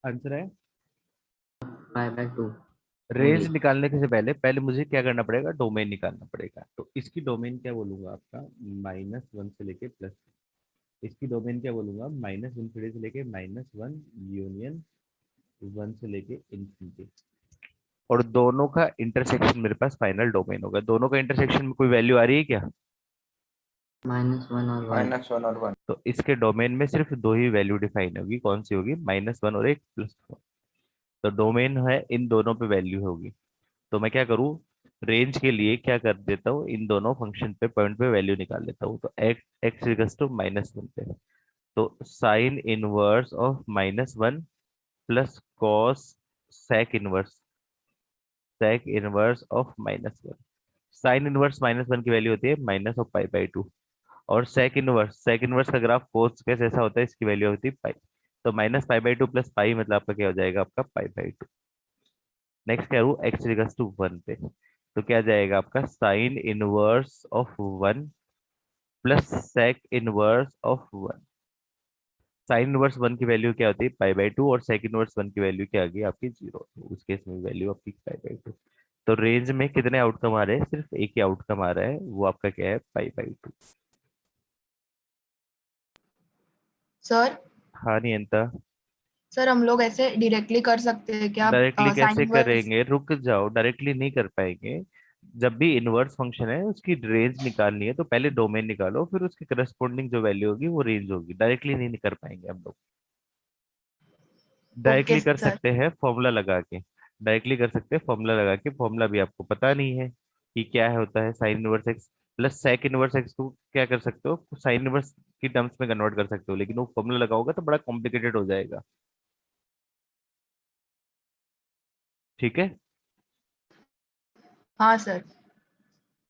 A: आंसर है।
D: π/2।
A: रेंज
D: नहीं,
A: निकालने के से पहले पहले मुझे क्या करना पड़ेगा, डोमेन निकालना पड़ेगा। तो इसकी डोमेन क्या बोलूंगा आपका, -1 से लेके +, इसकी डोमेन क्या बोलूंगा, -∞ से लेके -1 यूनियन 1 से लेके इन्फिनिटी। और दोनों का इंटरसेक्शन मेरे पास फाइनल डोमेन होगा। दोनों का इंटरसेक्शन में कोई वैल्यू आ रही है क्या?
D: -1 और 1।
F: -1 और 1।
A: तो इसके डोमेन में सिर्फ 2 ही वैल्यू डिफाइन होगी, कौन सी होगी, -1 और एक +4। तो डोमेन है, इन दोनों पे वैल्यू होगी। तो मैं क्या करूँ, रेंज के लिए क्या कर देता हूँ, इन दोनों फंक्शन पे पॉइंट पे वैल्यू निकाल लेता हूँ। तो एक्स इक्वल्स टू -1 पे, तो sine inverse of -1 plus cosec inverse of -1। Sine inverse -1 की वैल्यू होती है -π/2, और सेक इनवर्स का ग्राफ कोस कैसे ऐसा होता है, इसकी वैल्यू होती है पाई। तो -π/2 प्लस पाई मतलब आपका क्या हो जाएगा, आपका π/2। नेक्स्ट क्या करूँ, एक्स इक्वल्स टू 1 पे, तो क्या जाएगा आपका sine inverse of 1 plus sec inverse of 1। Sine inverse 1 की वैल्यू क्या होती है, π/2, और सेक इनवर्स 1 की वैल्यू क्या आ गई आपकी 0, तो उस केस में वैल्यू आपकी π/2। तो रेंज में कितने आउटकम आ रहे हैं, सिर्फ एक ही आउटकम आ रहा है, वो आपका क्या है, π/2।
C: सर
A: हाँ नियंता,
C: सर हम लोग ऐसे डायरेक्टली कर सकते हैं क्या,
A: डायरेक्टली
C: साइन
A: कैसे
C: इनवर्स?
A: करेंगे, रुक जाओ, डायरेक्टली नहीं कर पाएंगे। जब भी इनवर्स फंक्शन है उसकी रेंज निकालनी है तो पहले डोमेन निकालो, फिर उसके करस्पॉन्डिंग जो वैल्यू होगी वो रेंज होगी। डायरेक्टली नहीं कर पाएंगे हम लोग।
C: ओके
A: डायरेक्टली कर
C: सर।
A: सकते हैं फॉर्मूला लगा के, डायरेक्टली कर सकते हैं फॉर्मूला लगा के। फॉर्मूला भी आपको पता नहीं है कि क्या है, होता है sine inverse x plus sec inverse x को क्या कर सकते हो, साइन इनवर्स की टर्म्स में कन्वर्ट कर सकते हो, लेकिन वो फॉर्मूला लगाओगे तो बड़ा कॉम्प्लिकेटेड हो जाएगा। ठीक है।
C: हाँ सर।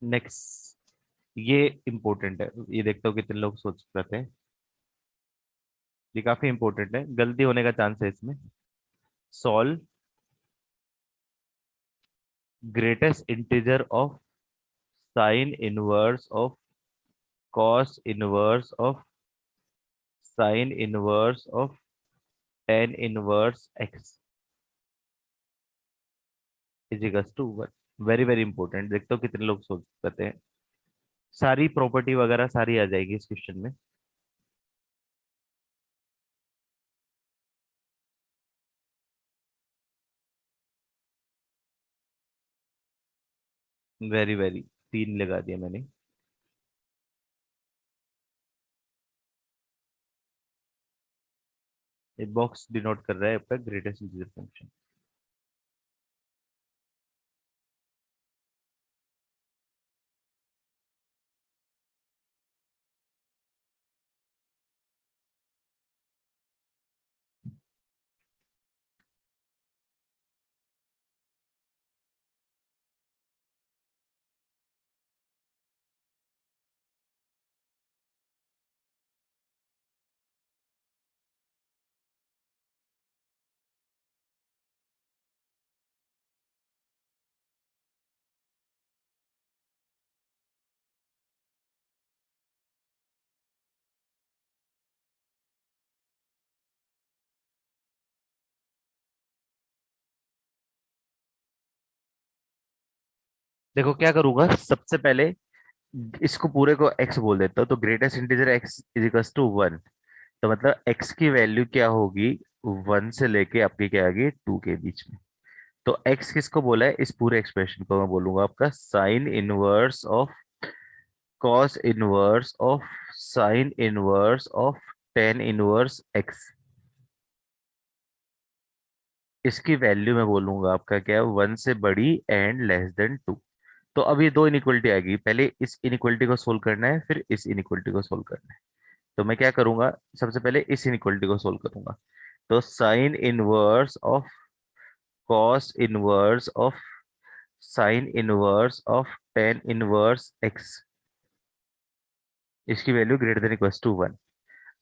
A: नेक्स्ट, ये इंपॉर्टेंट है, ये देखता हूँ कितने लोग सोच पाते हैं। ये काफी इंपॉर्टेंट है, गलती होने का चांस है इसमें। Solve greatest integer of sine inverse of cos inverse of sine inverse of tan inverse x is equals to one. Very very important, देखते हो कितने लोग सोच पाते हैं। सारी प्रॉपर्टी वगैरह सारी आ जाएगी इस क्वेश्चन में। वेरी वेरी, तीन लगा दिया मैंने। ये बॉक्स डिनोट कर रहा है आपका ग्रेटेस्ट इंटीजर फंक्शन। देखो क्या करूंगा, सबसे पहले इसको पूरे को x बोल देता हूँ, तो greatest integer x is equals to one. तो मतलब x की वैल्यू क्या होगी, वन से लेके आपकी क्या आएगी, टू के बीच में। तो x किसको बोला है, इस पूरे एक्सप्रेशन को मैं बोलूंगा आपका sine inverse of cos inverse of sine inverse of tan inverse x। इसकी वैल्यू मैं बोलूंगा आपका क्या है, वन से बड़ी एंड लेस देन टू। तो अब ये दो इनइक्वलिटी आएगी, पहले इस इनइक्वलिटी को सोल्व करना है, फिर इस इनइक्वलिटी को सोल्व करना है। तो मैं क्या करूंगा, सबसे पहले इस इनइक्वलिटी को सोल्व करूंगा। तो sine inverse of cos inverse of sine inverse of tan inverse x, इसकी value greater than equals to one.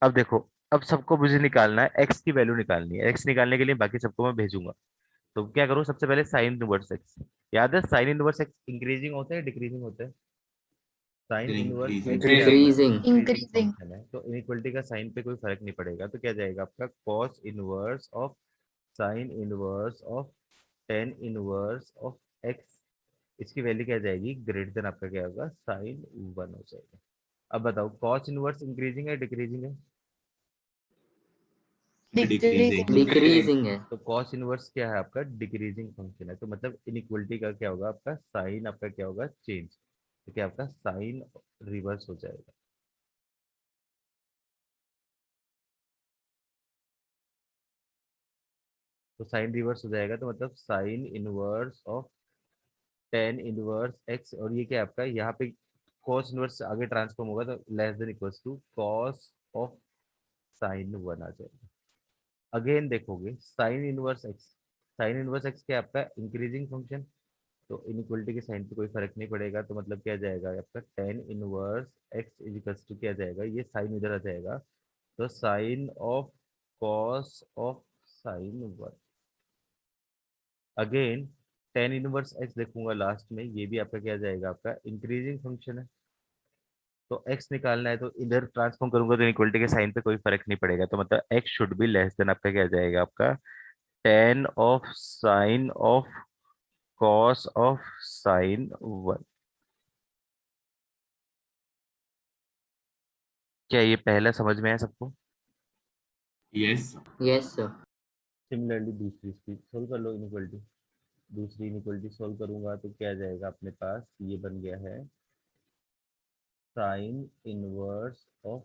A: अब देखो, अब सबको मुझे निकालना है, एक्स की वैल्यू निकालनी है। एक्स निकालने के लिए बाकी सबको मैं भेजूंगा। तो क्या करूं, सबसे पहले साइन इनवर्स एक्स। याद है साइन इनवर्स एक्स इंक्रीजिंग होता है डिक्रीजिंग होता है? Sine inverse
B: Increasing.
A: एक्स क्या होता है,
D: इंक्रीजिंग।
C: Increasing.
A: फंक्शन है। तो इनइक्वलिटी का साइन पे कोई फर्क नहीं पड़ेगा, तो क्या जाएगा आपका cos inverse of sine inverse of tan inverse of x. इसकी वैल्यू क्या जाएगी, ग्रेटर देन आपका क्या होगा, साइन वन हो जाएगा। अब बताओ कॉस इनवर्स इंक्रीजिंग है डिक्रीजिंग है?
B: Decreasing.
D: डिक्रीजिंग है।
A: तो कॉस इनवर्स क्या है आपका, डिक्रीजिंग फंक्शन है। तो मतलब इनइक्वलिटी का क्या होगा, आपका साइन आपका क्या होगा, चेंज। तो क्या आपका साइन रिवर्स हो जाएगा। तो साइन रिवर्स हो जाएगा, तो मतलब sign inverse of tan inverse x, और ये क्या है आपका, यहाँ पे कॉस इनवर्स आगे ट्रांसफॉर्म होगा तो less than equals to cos of sine one आ जाएगा। अगेन देखोगे sine inverse x, sine inverse x क्या है आपका, इंक्रीजिंग फंक्शन। तो इनइक्वलिटी के साइन पे कोई फर्क नहीं पड़ेगा, तो मतलब क्या जाएगा आपका tan inverse x equals to क्या जाएगा, ये साइन इधर आ जाएगा, तो sine of cos of sine one. Again tan inverse x देखूंगा लास्ट में, ये भी आपका क्या जाएगा, आपका इंक्रीजिंग फंक्शन है। तो एक्स निकालना है, तो इधर ट्रांसफॉर्म करूंगा तो इनइक्वलिटी के साइन पे कोई फर्क नहीं पड़ेगा, तो मतलब x should be less then आपका क्या जाएगा, आपका ten of sine of cos of sine one. क्या ये पहला समझ में है सबको?
B: Yes.
D: Yes sir.
A: सिमिलरली दूसरी स्पीड सोल्व कर लो इनइक्वलिटी। दूसरी इनइक्वलिटी सोल्व करूंगा तो क्या जाएगा अपने पास, ये बन गया है sine inverse of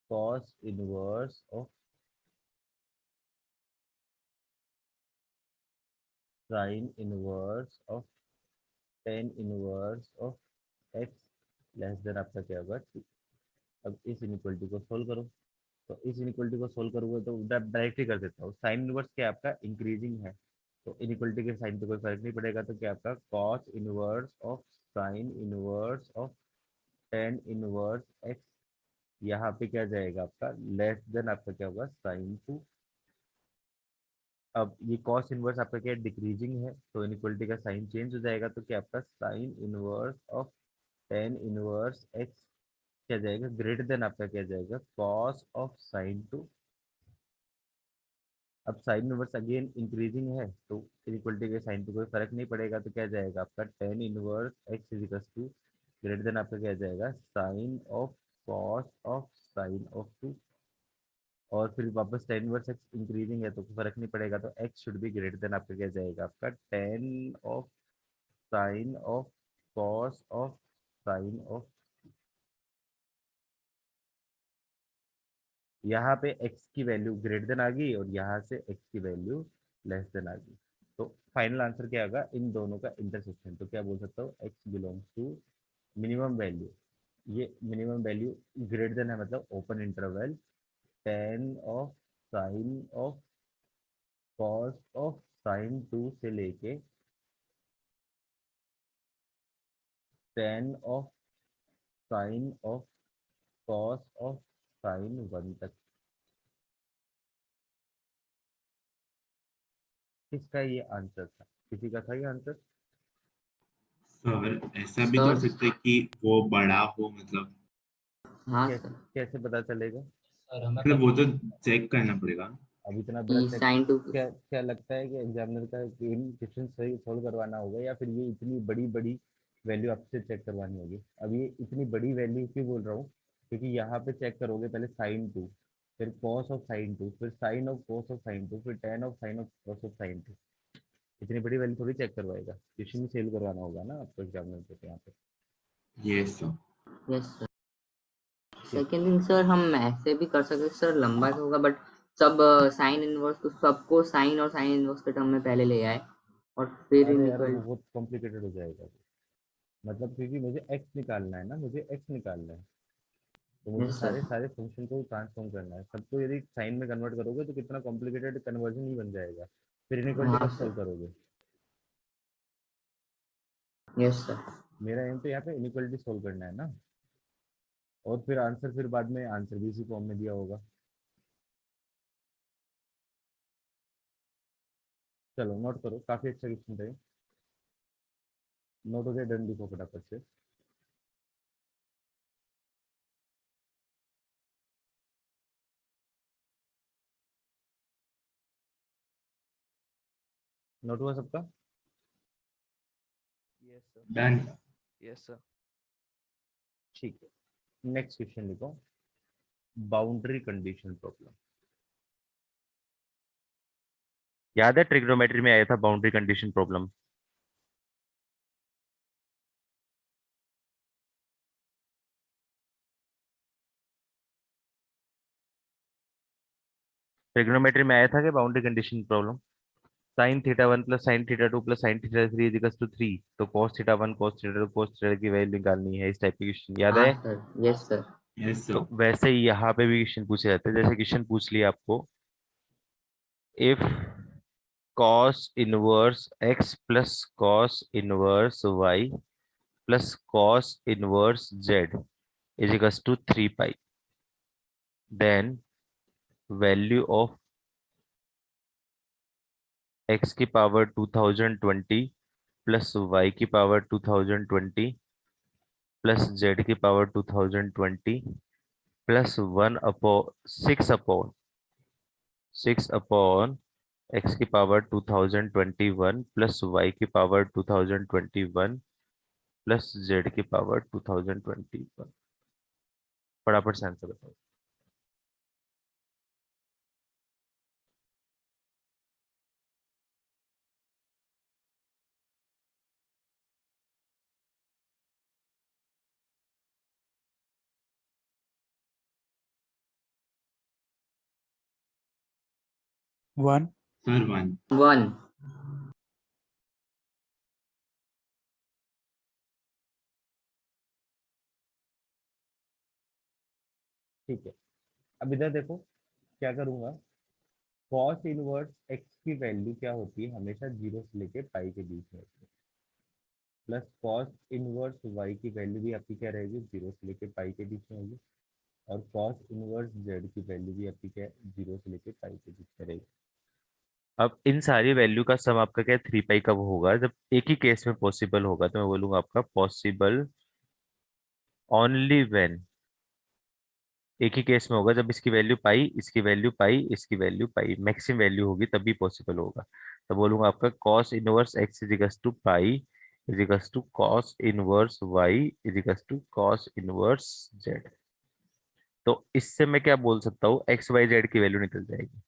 A: cos inverse of sine inverse of tan inverse of x less then आपका क्या होगा, टू। अब इस इनइक्वलिटी को सोल्व करो। तो इस इनइक्वलिटी को सोल्व करूंगा तो डायरेक्टली कर देता हूँ, साइन इनवर्स क्या आपका इंक्रीजिंग है, तो इनइक्वलिटी के साइन पे कोई फर्क नहीं पड़ेगा, तो क्या आपका cos inverse of sine inverse of tan inverse x यहाँ पे क्या जाएगा आपका लेस देन आपका क्या होगा साइन टू। अब ये कॉस इनवर्स आपका क्या डिक्रीजिंग है तो इनइक्वलिटी का साइन चेंज हो जाएगा, तो क्या आपका sine inverse of tan inverse x क्या जाएगा ग्रेटर देन आपका क्या जाएगा कॉस ऑफ साइन टू। अब साइन इनवर्स अगेन इंक्रीजिंग है तो इनइक्वलिटी के साइन पे कोई फर्क नहीं पड़ेगा, तो क्या जाएगा आपका tan inverse x is equal to greater than आपका क्या जाएगा sine of cos of sine of two. और फिर वापस टेन इनवर्स एक्स इंक्रीजिंग है तो कोई फर्क नहीं पड़ेगा, तो x should be greater than आपका क्या जाएगा आपका ten of sine of cos of sine of. यहाँ पे x की वैल्यू ग्रेटर देन आ गई और यहाँ से x की वैल्यू लेस देन आ गई, तो फाइनल आंसर क्या होगा इन दोनों का इंटरसेक्शन। तो क्या बोल सकता हूँ x belongs to minimum value, ये मिनिमम वैल्यू ग्रेटर देन है मतलब open interval tan of sine of cos of sine two से लेके tan of sine of cos of sine one तक। किसका ये आंसर था, किसी का था ये आंसर?
B: सर ऐसा भी कर
D: सर
B: सकते हैं कि वो बड़ा हो, मतलब
D: हाँ
A: कैसे
D: सर,
A: कैसे पता चलेगा?
E: सर हमें
B: मतलब वो
E: पता
B: तो चेक करना पड़ेगा।
A: अब इतना बड़ा
D: कि
A: चेक
D: साइन टू
A: क्या क्या लगता है कि एग्जामिनर का क्वेश्चन सही सोल्व करवाना होगा या फिर ये इतनी बड़ी बड़ी वैल्यू आपसे चेक करवानी होगी? अब ये इतनी बड़ी वैल्यू क्यों बोल रहा हूँ, क्योंकि यहाँ पे चेक करोगे पहले साइन टू, फिर कॉस ऑफ साइन टू, फिर sine of cos of sine two, फिर tan of sine of cos of sine two. इतनी बड़ी वैल्यू थोड़ी चेक करवाएगा, क्वेश्चन ही सेल करवाना होगा ना आपको एग्जामिनर को यहाँ पे।
B: Yes sir.
D: Yes sir.
A: ठीक।
D: सेकेंड थिंग सर, हम ऐसे भी कर सकते सर, लंबा तो होगा बट सब साइन इनवर्स तो सबको साइन और साइन इनवर्स के टर्म में पहले ले आए और फिर
A: अरे यार वो
D: इनइक्वल।
A: बहुत कॉम्प्लिकेटेड हो जाएगा, मतलब क्योंकि मुझे एक्स निकालना है ना, मुझे एक्स निकालना है, तो मुझे
D: यस सर।
A: सारे सारे फंक्शन को ट्रांसफॉर्म करना है। सबको यदि साइन में कन्वर्ट करोगे तो कितना कॉम्प्लिकेटेड कन्वर्जन ही बन जाएगा, फिर इनइक्वालिटी
D: हाँ
A: कब
D: सर।
A: सॉल्व करोगे?
D: Yes sir.
A: मेरा एम तो यहाँ पे इनइक्वालिटी सॉल्व करना है ना, और फिर आंसर फिर बाद में आंसर भी इसी फॉर्म में दिया होगा। चलो नोट करो, काफी अच्छा क्वेश्चन था ये। नोट हो गया, डन लिखो फटाफट से। नोट हुआ सबका?
F: Yes sir.
B: Done.
F: Yes sir.
A: ठीक है, नेक्स्ट क्वेश्चन लिखो, बाउंड्री कंडीशन प्रॉब्लम। याद है ट्रिग्नोमेट्री में आया था बाउंड्री कंडीशन प्रॉब्लम? ट्रिग्नोमेट्री में आया था कि boundary condition problem sine theta one plus sine theta two plus sine theta three is equal to three, तो cos theta one cos theta two cos theta की value निकालनी है, इस type की क्वेश्चन याद
D: हाँ
A: है?
D: सर। Yes sir.
B: यस
A: तो
B: सर।
A: वैसे ही यहाँ पे भी क्वेश्चन पूछे जाते हैं, जैसे क्वेश्चन पूछ लिया आपको, if cos inverse x plus cos inverse y plus cos inverse z is equal to 3 pi, then value of x की पावर 2020 प्लस y की पावर 2020 प्लस z की पावर 2020 प्लस 6 अपॉन x की power 2021 plus y की power 2021 plus z की power 2021। फटाफट से answer बताओ।
F: One.
B: Sir 1।
D: One.
A: ठीक है, अब इधर देखो क्या करूंगा, कॉस इनवर्स एक्स की वैल्यू क्या होती है हमेशा जीरो से लेके पाई के बीच में होती है, प्लस कॉस इनवर्स वाई की वैल्यू भी आपकी क्या रहेगी जीरो से लेके पाई के बीच में होगी। और cos इनवर्स z की वैल्यू भी आपकी क्या है, 0 से लेके पाई के बीच में रहेगी। अब इन सारी वैल्यू का सम आपका क्या है, 3 पाई कब होगा, जब एक ही केस में पॉसिबल होगा, तो मैं बोलूंगा आपका पॉसिबल ओनली व्हेन, एक ही केस में होगा जब इसकी वैल्यू पाई, इसकी वैल्यू पाई, इसकी वैल्यू पाई, मैक्सिमम वैल्यू होगी तभी पॉसिबल होगा। तो बोलूंगा आपका cos inverse x equals to pi equals to cos inverse y equals to cos inverse z। तो इससे मैं क्या बोल सकता हूँ, एक्स वाई जेड की वैल्यू निकल जाएगी।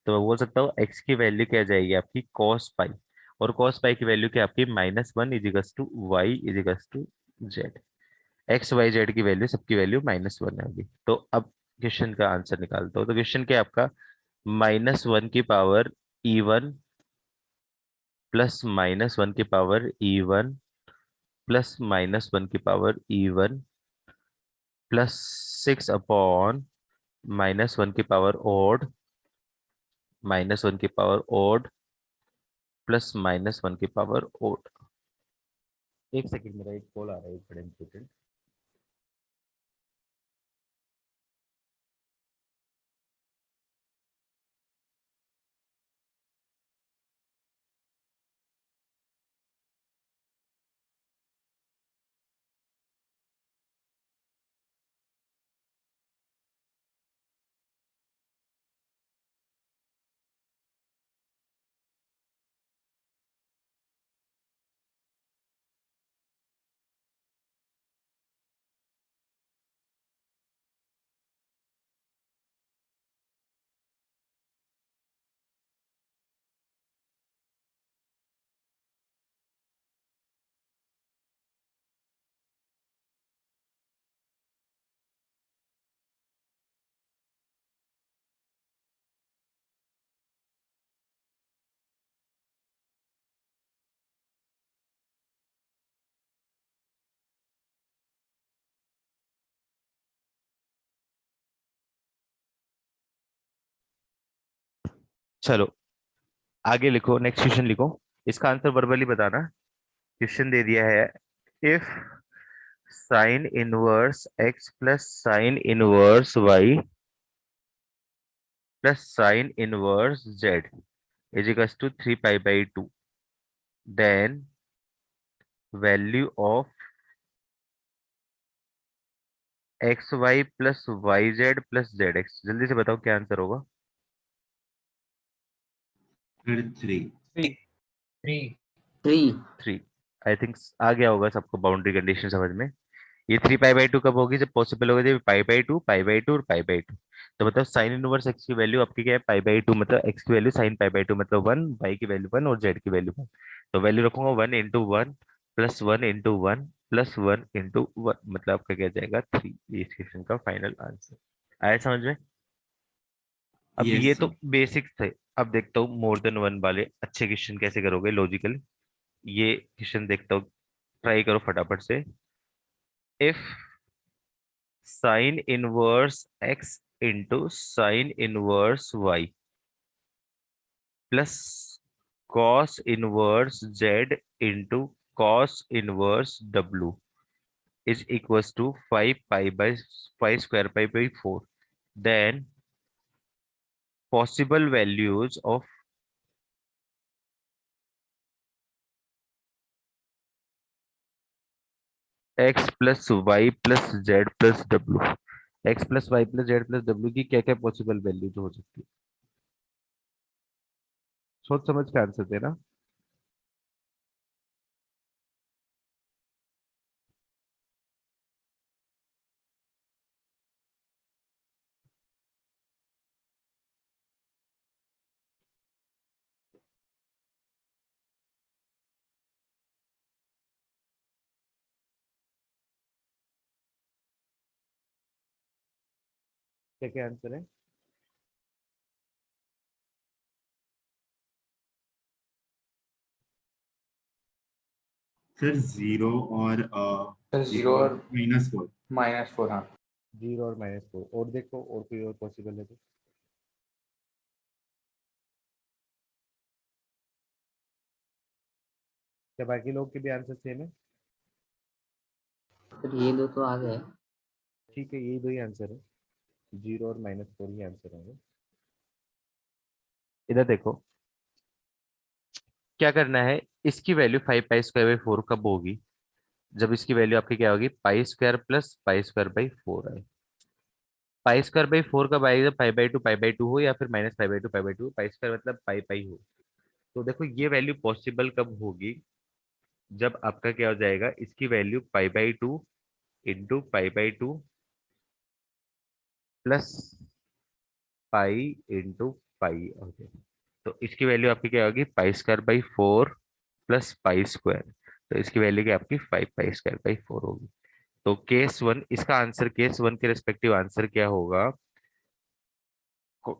A: तो मैं बोल सकता हूँ x की वैल्यू क्या जाएगी आपकी cos पाई, और cos पाई की वैल्यू क्या आपकी -1 equals to y equals to z. X y z की वैल्यू, सबकी वैल्यू -1 होगी। तो अब क्वेश्चन का आंसर निकालता हूँ। तो क्वेश्चन क्या है आपका, -1 की पावर E1 प्लस -1 की पावर E1 प्लस -1 की पावर E1 प्लस 6 अपॉन -1 की पावर ओड -1 की पावर ओड प्लस -1 की पावर ओड। एक सेकंड, मेरा एक कॉल आ रहा है, एक बड़ा इंपॉर्टेंट। चलो आगे लिखो, नेक्स्ट क्वेश्चन लिखो। इसका आंसर वर्बली बताना। क्वेश्चन दे दिया है, if sine inverse x plus sine inverse y plus sine inverse z is equals to 3 pi by 2, then value of x y plus y z plus z x. जल्दी से बताओ क्या answer होगा।
B: फिर 3।
E: 3
D: 3।
A: 3। आई थिंक आ गया होगा सबको boundary condition समझ में। ये 3 पाई बाई 2 कब होगी, जब पॉसिबल होगा जब पाई बाई 2 और पाई बाई 2। तो मतलब साइन इनवर्स एक्स की वैल्यू आपकी क्या है, पाई बाई 2, मतलब एक्स की वैल्यू साइन पाई बाई 2 मतलब 1, वाई की वैल्यू 1 और जेड की वैल्यू 1। तो वैल्यू रखूंगा 1 × 1 प्लस 1 × 1 प्लस 1 × 1, मतलब आपका क्या जाएगा 3। ये इस क्वेश्चन का फाइनल आंसर आया समझ में। अब ये
B: यस
A: तो
B: सर।
A: बेसिक्स थे। अब देखता हूँ मोर देन वन वाले अच्छे क्वेश्चन कैसे करोगे लॉजिकल। ये क्वेश्चन देखता हूँ, ट्राई करो फटाफट से। If sine inverse x into sine inverse y plus cos inverse z into cos inverse w is equals to 5 पाई/5 स्क्वायर पाई/4, then possible values of x plus y plus z plus डब्ल्यू। X plus y plus z plus डब्ल्यू की क्या क्या possible values हो सकती है, सोच समझ के आंसर देना। क्या क्या आंसर है।
B: सर 0 और
F: सर
B: 0
F: जीरो
B: और
F: और
B: -4।
F: -4, हाँ।
A: 0 और -4, और देखो और कोई और पॉसिबल है तो। क्या बाकी लोग के भी आंसर सेम है।
D: फिर ये दो तो आ गए।
A: ठीक है, यही दो ही आंसर है। 0 और -4 ही आंसर होंगे। इधर देखो क्या करना है, इसकी वैल्यू 5 पाई स्क्वायर बाई 4 कब होगी, जब इसकी वैल्यू आपकी क्या होगी, pi square plus pi square by 4 है। पाई स्क्वायर बाई 4 कब आएगा, पाई बाई टू हो या फिर -pi by two pi square मतलब पाई पाई हो। तो देखो ये वैल्यू पॉसिबल कब होगी, जब आपका क्या हो जाएगा, इसकी value pi by two plus pi into पाई हो जाए। तो इसकी वैल्यू आपकी क्या होगी, pi square by 4 plus pi square. तो इसकी वैल्यू क्या आपकी 5 पाई स्क्वायर बाई 4 होगी। तो केस वन, इसका आंसर केस वन के रेस्पेक्टिव आंसर क्या होगा,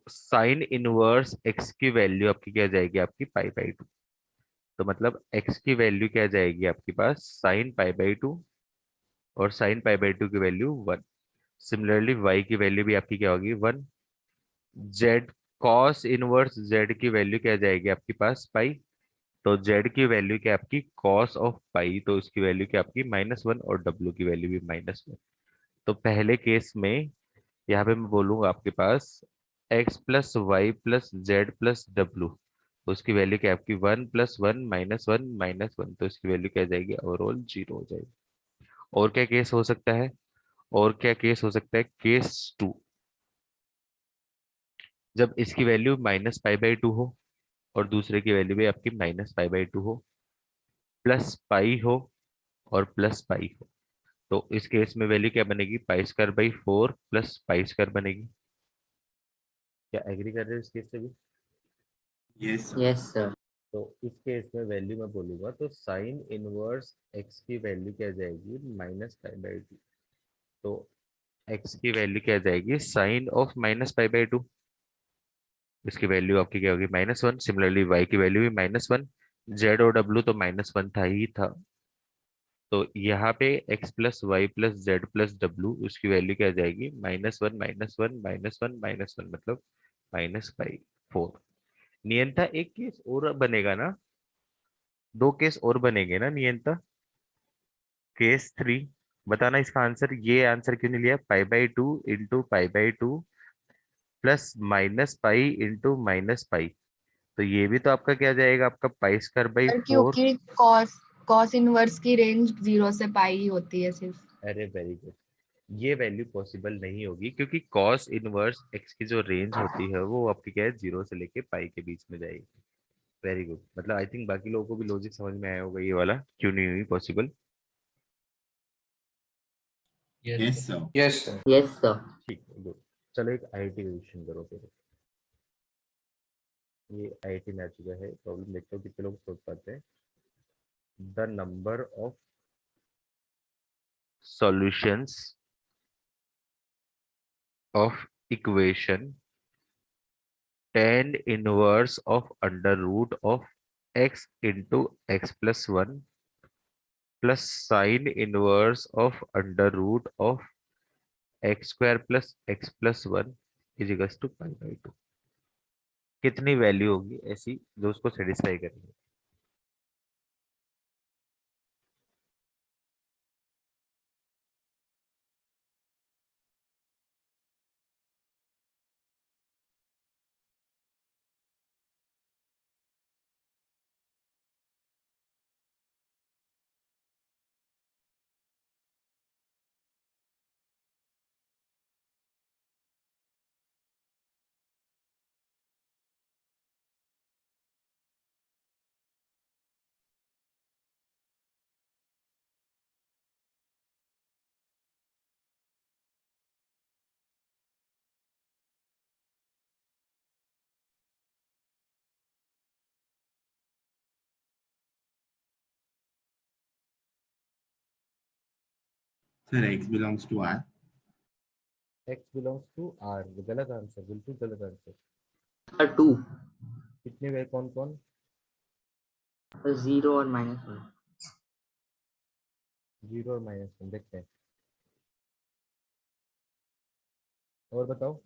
A: साइन इनवर्स एक्स की वैल्यू आपकी क्या जाएगी, आपकी पाई बाई 2। तो मतलब एक्स की वैल्यू क्या जाएगी आपके पास, साइन पाई बाई 2, और साइन पाई बाई 2 की वैल्यू 1। सिमिलरली वाई की वैल्यू भी आपकी क्या होगी, 1। जेड, कॉस इनवर्स जेड की वैल्यू क्या जाएगी आपके पास, पाई। तो जेड की वैल्यू क्या आपकी, कॉस ऑफ पाई, तो इसकी वैल्यू क्या आपकी -1, और डब्ल्यू की वैल्यू भी -1। तो पहले केस में यहाँ पे मैं बोलूंगा आपके पास x+y+z+w, तो उसकी वैल्यू क्या है आपकी 1+1 -1 तो इसकी वैल्यू क्या आ जाएगी, ओवरऑल 0 हो जाएगी। और क्या केस हो सकता है, और क्या केस हो सकता है, केस टू, जब इसकी वैल्यू -पाई बाई 2 हो और दूसरे की वैल्यू भी आपकी -पाई बाई 2 हो, प्लस पाई हो और प्लस पाई हो। तो इस केस में वैल्यू क्या बनेगी, pi square by 4 plus pi square बनेगी। क्या एग्री कर रहे हो इस केस से भी।
B: Yes sir.
D: Yes sir.
A: तो इस केस में वैल्यू मैं बोलूंगा तो साइन इनवर्स एक्स की वैल्यू क्या जाएगी, -पाई बाई 2। तो एक्स की वैल्यू क्या जाएगी, साइन ऑफ -पाई बाई 2, इसकी वैल्यू आपकी क्या होगी, -1। सिमिलरली वाई की वैल्यू भी -1। जेड और डब्ल्यू तो -1 था ही था। तो यहाँ पे x+y+z+w, उसकी वैल्यू क्या जाएगी, -1 -1 मतलब -पाई 4। नियंता एक केस और बनेगा ना, दो केस और बनेंगे ना नियंता। केस थ्री, बताना इसका आंसर, ये आंसर क्यों नहीं लिया, pi by 2 into pi by 2 plus -pi into -pi. तो ये भी तो आपका क्या जाएगा, आपका पाई स्क्वायर बाई 4।
C: क्योंकि कॉस कॉस इनवर्स की रेंज 0 से पाई ही होती है सिर्फ।
A: अरे वेरी गुड, ये वैल्यू पॉसिबल नहीं होगी क्योंकि कॉस इनवर्स एक्स की जो रेंज होती है वो आपकी क्या है, 0 से लेके पाई के बीच में जाएगी। वेरी गुड, मतलब आई थिंक बाकी लोगों को भी लॉजिक समझ में आया होगा ये वाला क्यों नहीं हुई possible.
E: Yes
B: yes
E: sir.
B: Sir.
F: Yes, sir.
D: Yes sir.
A: ठीक है गुड। चलो एक आईआईटी रिविजन करो फिर। ये आईआईटी में आ चुका है, प्रॉब्लम देखते हो कितने लोग सोच पाते हैं। The number of solutions of equation tan inverse of under root of x into x+1 plus sine inverse of under root of x² + x+1 is equals to pi by 2। कितनी वैल्यू होगी ऐसी जो उसको सेटिस्फाई करेगी।
B: Sir x belongs to r।
A: x belongs to r, गलत answer, बिल्कुल गलत answer.
D: Sir 2।
A: कितने वे कौन कौन,
D: 0 और -1।
A: 0 और -1 देखते हैं। और बताओ।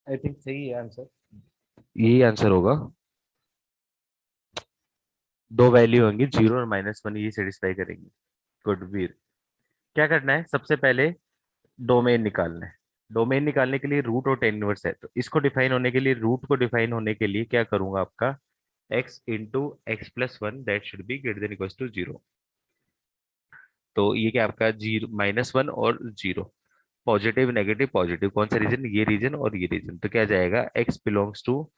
A: आई थिंक सही है आंसर, यही आंसर होगा। दो वैल्यू होंगी 0 और -1, ये सेटिस्फाई करेंगे। गुड वीर। क्या करना है, सबसे पहले डोमेन निकालना है। डोमेन निकालने के लिए रूट और टेन इनवर्स है, तो इसको डिफाइन होने के लिए, रूट को डिफाइन होने के लिए क्या करूंगा, आपका x into x plus one that should be greater than equal to 0। तो ये क्या आपका 0 -1 और 0, पॉजिटिव नेगेटिव पॉजिटिव, कौन सा रीजन, ये रीजन और ये रीजन। तो क्या जाएगा, x belongs to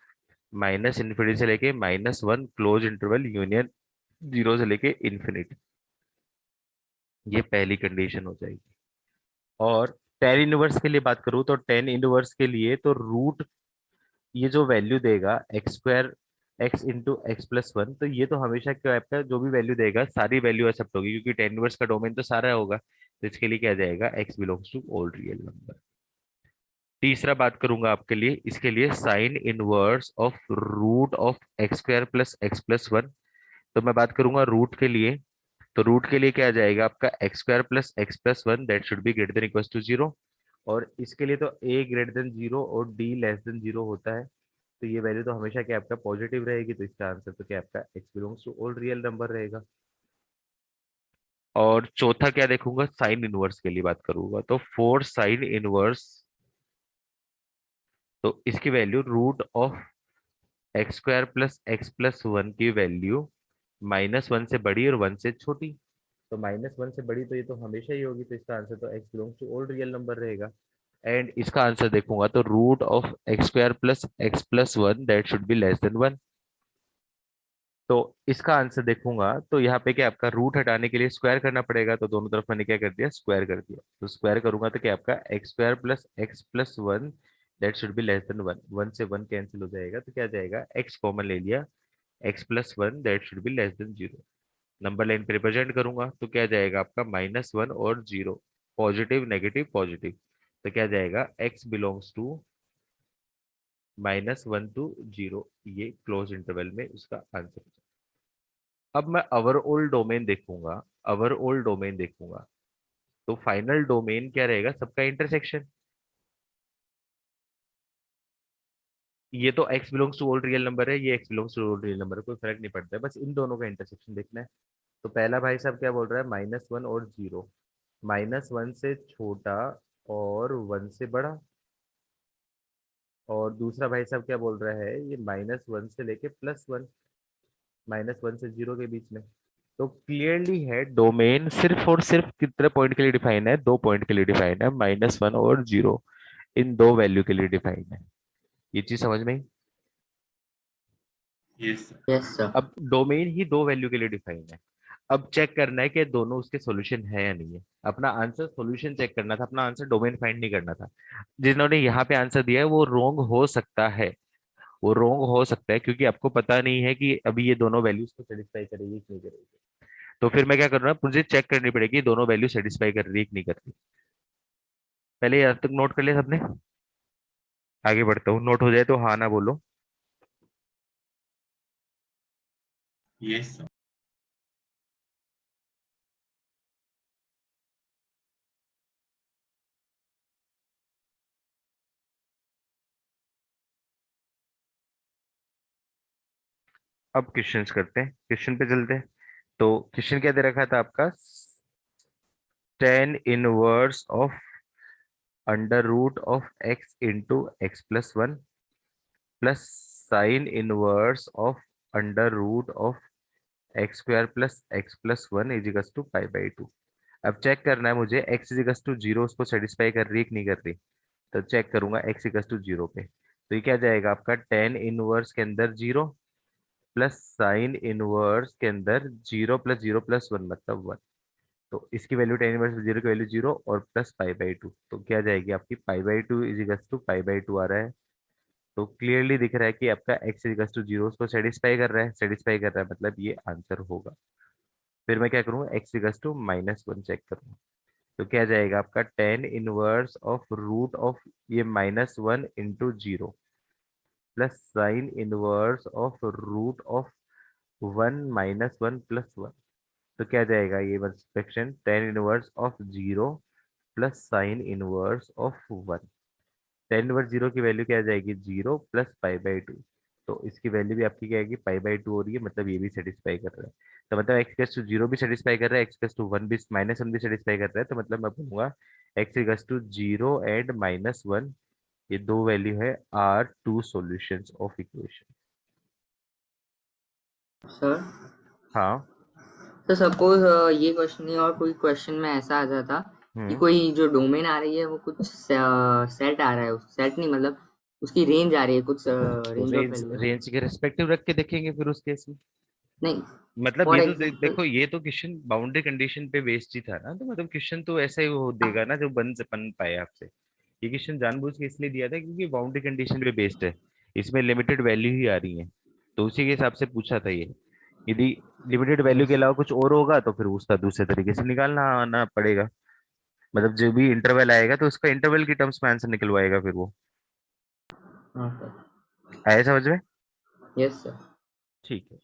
A: minus infinity से लेके -1 क्लोज इंटरवल यूनियन 0 से लेके इन्फिनिटी, ये पहली कंडीशन हो जाएगी। और टेन इनवर्स के लिए बात करूं तो टेन इनवर्स के लिए तो रूट, ये जो वैल्यू देगा x² x into x plus one, तो ये तो हमेशा क्या आपका जो भी वैल्यू देगा सारी वैल्यू एक्सेप्ट होगी, क्योंकि टेन इनवर्स का डोमेन तो सारा होगा। तो इसके लिए क्या जाएगा, x belongs to all real number. तीसरा बात करूंगा आपके लिए, इसके लिए sine inverse of root of x² plus x plus one. तो मैं बात करूंगा रूट के लिए, तो रूट के लिए क्या आ जाएगा आपका x² plus x plus one that should be greater than equal to 0। और इसके लिए तो a ग्रेटर देन 0 और d लेस देन 0 होता है, तो ये वैल्यू तो हमेशा क्या आपका पॉजिटिव रहेगी। तो इसका आंसर तो क्या आपका x belongs to all real number रहेगा। और चौथा क्या देखूंगा, साइन इनवर्स के लिए बात करूंगा, तो फोर साइन इनवर्स, तो इसकी value root of x² plus x plus one की वैल्यू -1 से बड़ी और 1 से छोटी। तो -1 से बड़ी तो ये तो हमेशा ही होगी, तो इसका आंसर तो x belongs to all real number रहेगा। एंड इसका आंसर देखूंगा तो root of x² plus x plus one that should be less than 1। तो इसका आंसर देखूंगा तो यहाँ पे क्या आपका रूट हटाने के लिए स्क्वायर करना पड़ेगा, तो दोनों तरफ मैंने क्या कर दिया, स्क्वायर कर दिया। तो स्क्वायर करूंगा तो क्या आपका x² plus x plus one that should be less than 1, 1 से 1 कैंसिल हो जाएगा, तो क्या जाएगा, x कॉमन ले लिया, x plus one that should be less then 0। Number line पे रिप्रेजेंट करूंगा तो क्या जाएगा आपका -1 और 0, पॉजिटिव नेगेटिव पॉजिटिव। तो क्या जाएगा, x बिलोंग्स टू -1 टू 0, ये क्लोज इंटरवल में उसका आंसर। अब मैं ओवरऑल डोमेन देखूंगा, ओवरऑल डोमेन देखूंगा, तो फाइनल डोमेन क्या रहेगा, सबका इंटरसेक्शन। ये तो x belongs to all real number है, ये x belongs to all real number है, कोई फर्क नहीं पड़ता है, बस इन दोनों का इंटरसेक्शन देखना है। तो पहला भाई साहब क्या बोल रहा है, -1 और 0, -1 से छोटा और 1 से बड़ा। और दूसरा भाई साहब क्या बोल रहा है, ये -1 से लेके +1, -1 से 0 के बीच में। तो क्लियरली है डोमेन सिर्फ और सिर्फ कितने पॉइंट के लिए डिफाइन है, 2 पॉइंट के लिए डिफाइन है, -1 और 0, इन दो वैल्यू के लिए डिफाइन है। ये चीज समझ में आई?
B: Yes sir.
D: Yes sir.
A: अब डोमेन ही दो वैल्यू के लिए डिफाइन है। अब चेक करना है कि दोनों उसके सॉल्यूशन है या नहीं है। अपना आंसर सॉल्यूशन चेक करना था, अपना आंसर डोमेन फाइंड नहीं करना था। जिन्होंने यहाँ पे आंसर दिया है वो रोंग हो सकता है, वो रोंग हो सकता है, क्योंकि आपको पता नहीं है कि अभी ये दोनों वैल्यूज को सेटिस्फाई करेगी कि नहीं करेगी। तो फिर मैं क्या कर रहा हूँ, मुझे चेक करनी पड़ेगी दोनों वैल्यू सेटिस्फाई कर रही है कि नहीं कर रही। पहले यहाँ तक नोट कर लिया सबने, आगे बढ़ता हूँ, नोट हो जाए तो हाँ ना बोलो।
B: Yes sir.
A: अब क्वेश्चंस करते हैं, क्वेश्चन पे चलते हैं। तो क्वेश्चन क्या दे रखा था आपका, tan inverse of under root of x into x plus one plus sine inverse of under root of x² plus x plus one equals to π/2। अब चेक करना है मुझे x इजिकल्स टू 0 उसको सेटिस्फाई कर रही है कि नहीं कर रही। तो चेक करूंगा x इक्वल्स टू 0 पे, तो ये क्या जाएगा आपका, tan इनवर्स के अंदर 0 प्लस साइन इनवर्स के अंदर 0 प्लस 0 प्लस 1 मतलब 1। तो इसकी वैल्यू tan इनवर्स 0 की वैल्यू 0 और प्लस π/2, तो क्या जाएगी आपकी π/2 इजिकल्स टू π/2 आ रहा है। तो क्लियरली दिख रहा है कि आपका x इक्वल्स टू 0 उसको सेटिस्फाई कर रहा है, सेटिस्फाई कर रहा है मतलब ये आंसर होगा। फिर मैं क्या करूंगा, x इक्वल्स टू -1 चेक करूंगा, तो क्या जाएगा आपका tan inverse of root of ये -1 into 0 plus sine inverse of root of 1 -1 plus 1। तो क्या जाएगा ये expression, tan inverse of 0 plus sine inverse of 1। tan inverse 0 की वैल्यू क्या आ जाएगी 0 प्लस π/2। तो इसकी वैल्यू भी आपकी क्या आएगी π/2 हो रही है, मतलब ये भी सेटिस्फाई कर रहा है। तो मतलब x+0 भी सेटिस्फाई कर रहा है, x+1 भी -1 भी सेटिस्फाई कर रहा है। तो मतलब मैं बोलूंगा x=0 एंड -1, ये दो वैल्यू है are two solutions of equation.
D: Sir
A: हाँ।
D: तो सपोज ये क्वेश्चन नहीं और कोई क्वेश्चन में ऐसा आ जाता कि
A: हम्म।
D: कोई जो डोमेन आ रही है वो कुछ सेट आ रहा है, सेट नहीं मतलब उसकी रेंज आ रही है कुछ रेंज ऑफ वैल्यू
A: रेंज के रेस्पेक्टिव रख के देखेंगे फिर उस केस में।
D: नहीं।
A: मतलब
D: फॉर
A: ये तो
D: एग्जांपल
A: देखो, ये तो क्वेश्चन बाउंड्री कंडीशन पे बेस्ड ही था ना, तो मतलब क्वेश्चन तो ऐसा ही हो देगा ना जो बन पाए आपसे। ये क्वेश्चन जानबूझ के इसलिए दिया था क्योंकि बाउंड्री कंडीशन पे बेस्ड है, इसमें लिमिटेड वैल्यू ही आ रही है, तो उसी के हिसाब से पूछा था ये। यदि लिमिटेड वैल्यू के
D: यस
A: अलावा कुछ और होगा तो फिर उसका दूसरे तरीके से निकालना आना पड़ेगा। मतलब जो भी इंटरवल आएगा तो उसका इंटरवल की टर्म्स में आंसर निकलवाएगा फिर वो।
D: हाँ सर।
A: आया समझ में?
D: Yes sir.
A: ठीक है।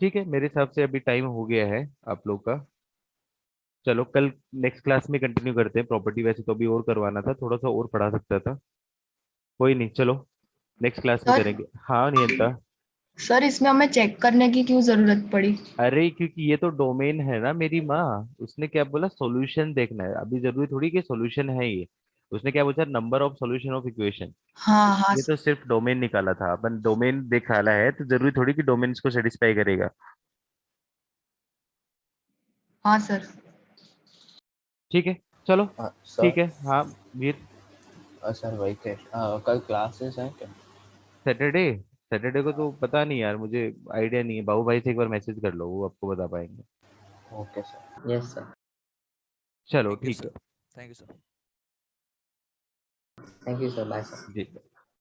A: ठीक है, मेरे हिसाब से अभी टाइम हो गया है आप लोग का। चलो कल नेक्स्ट क्लास में कंटिन्यू करते हैं प्रॉपर्टी। वैसे तो अभी और करवाना था, थोड़ा सा और पढ़ा सकता था, कोई नहीं, चलो नेक्स्ट क्लास में
C: सर
A: करेंगे। हाँ नियंता।
C: सर इसमें हमें चेक करने की क्यों जरूरत पड़ी?
A: अरे क्योंकि ये तो डोमेन है ना मेरी माँ, उसने क्या बोला सॉल्यूशन देखना है, अभी जरूरी थोड़ी कि सॉल्यूशन है ये। उसने क्या पूछा number of solution of equation.
C: हाँ हाँ
A: ये तो सिर्फ डोमेन निकाला था अपन, डोमेन दिखाना है तो जरूरी थोड़ी कि डोमेन इसको सेटिस्फाई करेगा।
C: हाँ सर।
A: ठीक है चलो। ठीक
F: सर
A: है हाँ वीर।
F: सर वही कल क्लासेस हैं क्या?
A: सैटरडे, सैटरडे को तो पता नहीं यार, मुझे आइडिया नहीं है। बाबू भाई से एक बार मैसेज कर लो, वो आपको बता पाएंगे।
F: Okay sir.
D: Yes sir.
A: चलो
F: थैंक यू
A: ठीक
F: सर।
A: है।
F: Thank you sir.
D: Thank you sir. Bye sir.
A: Ji.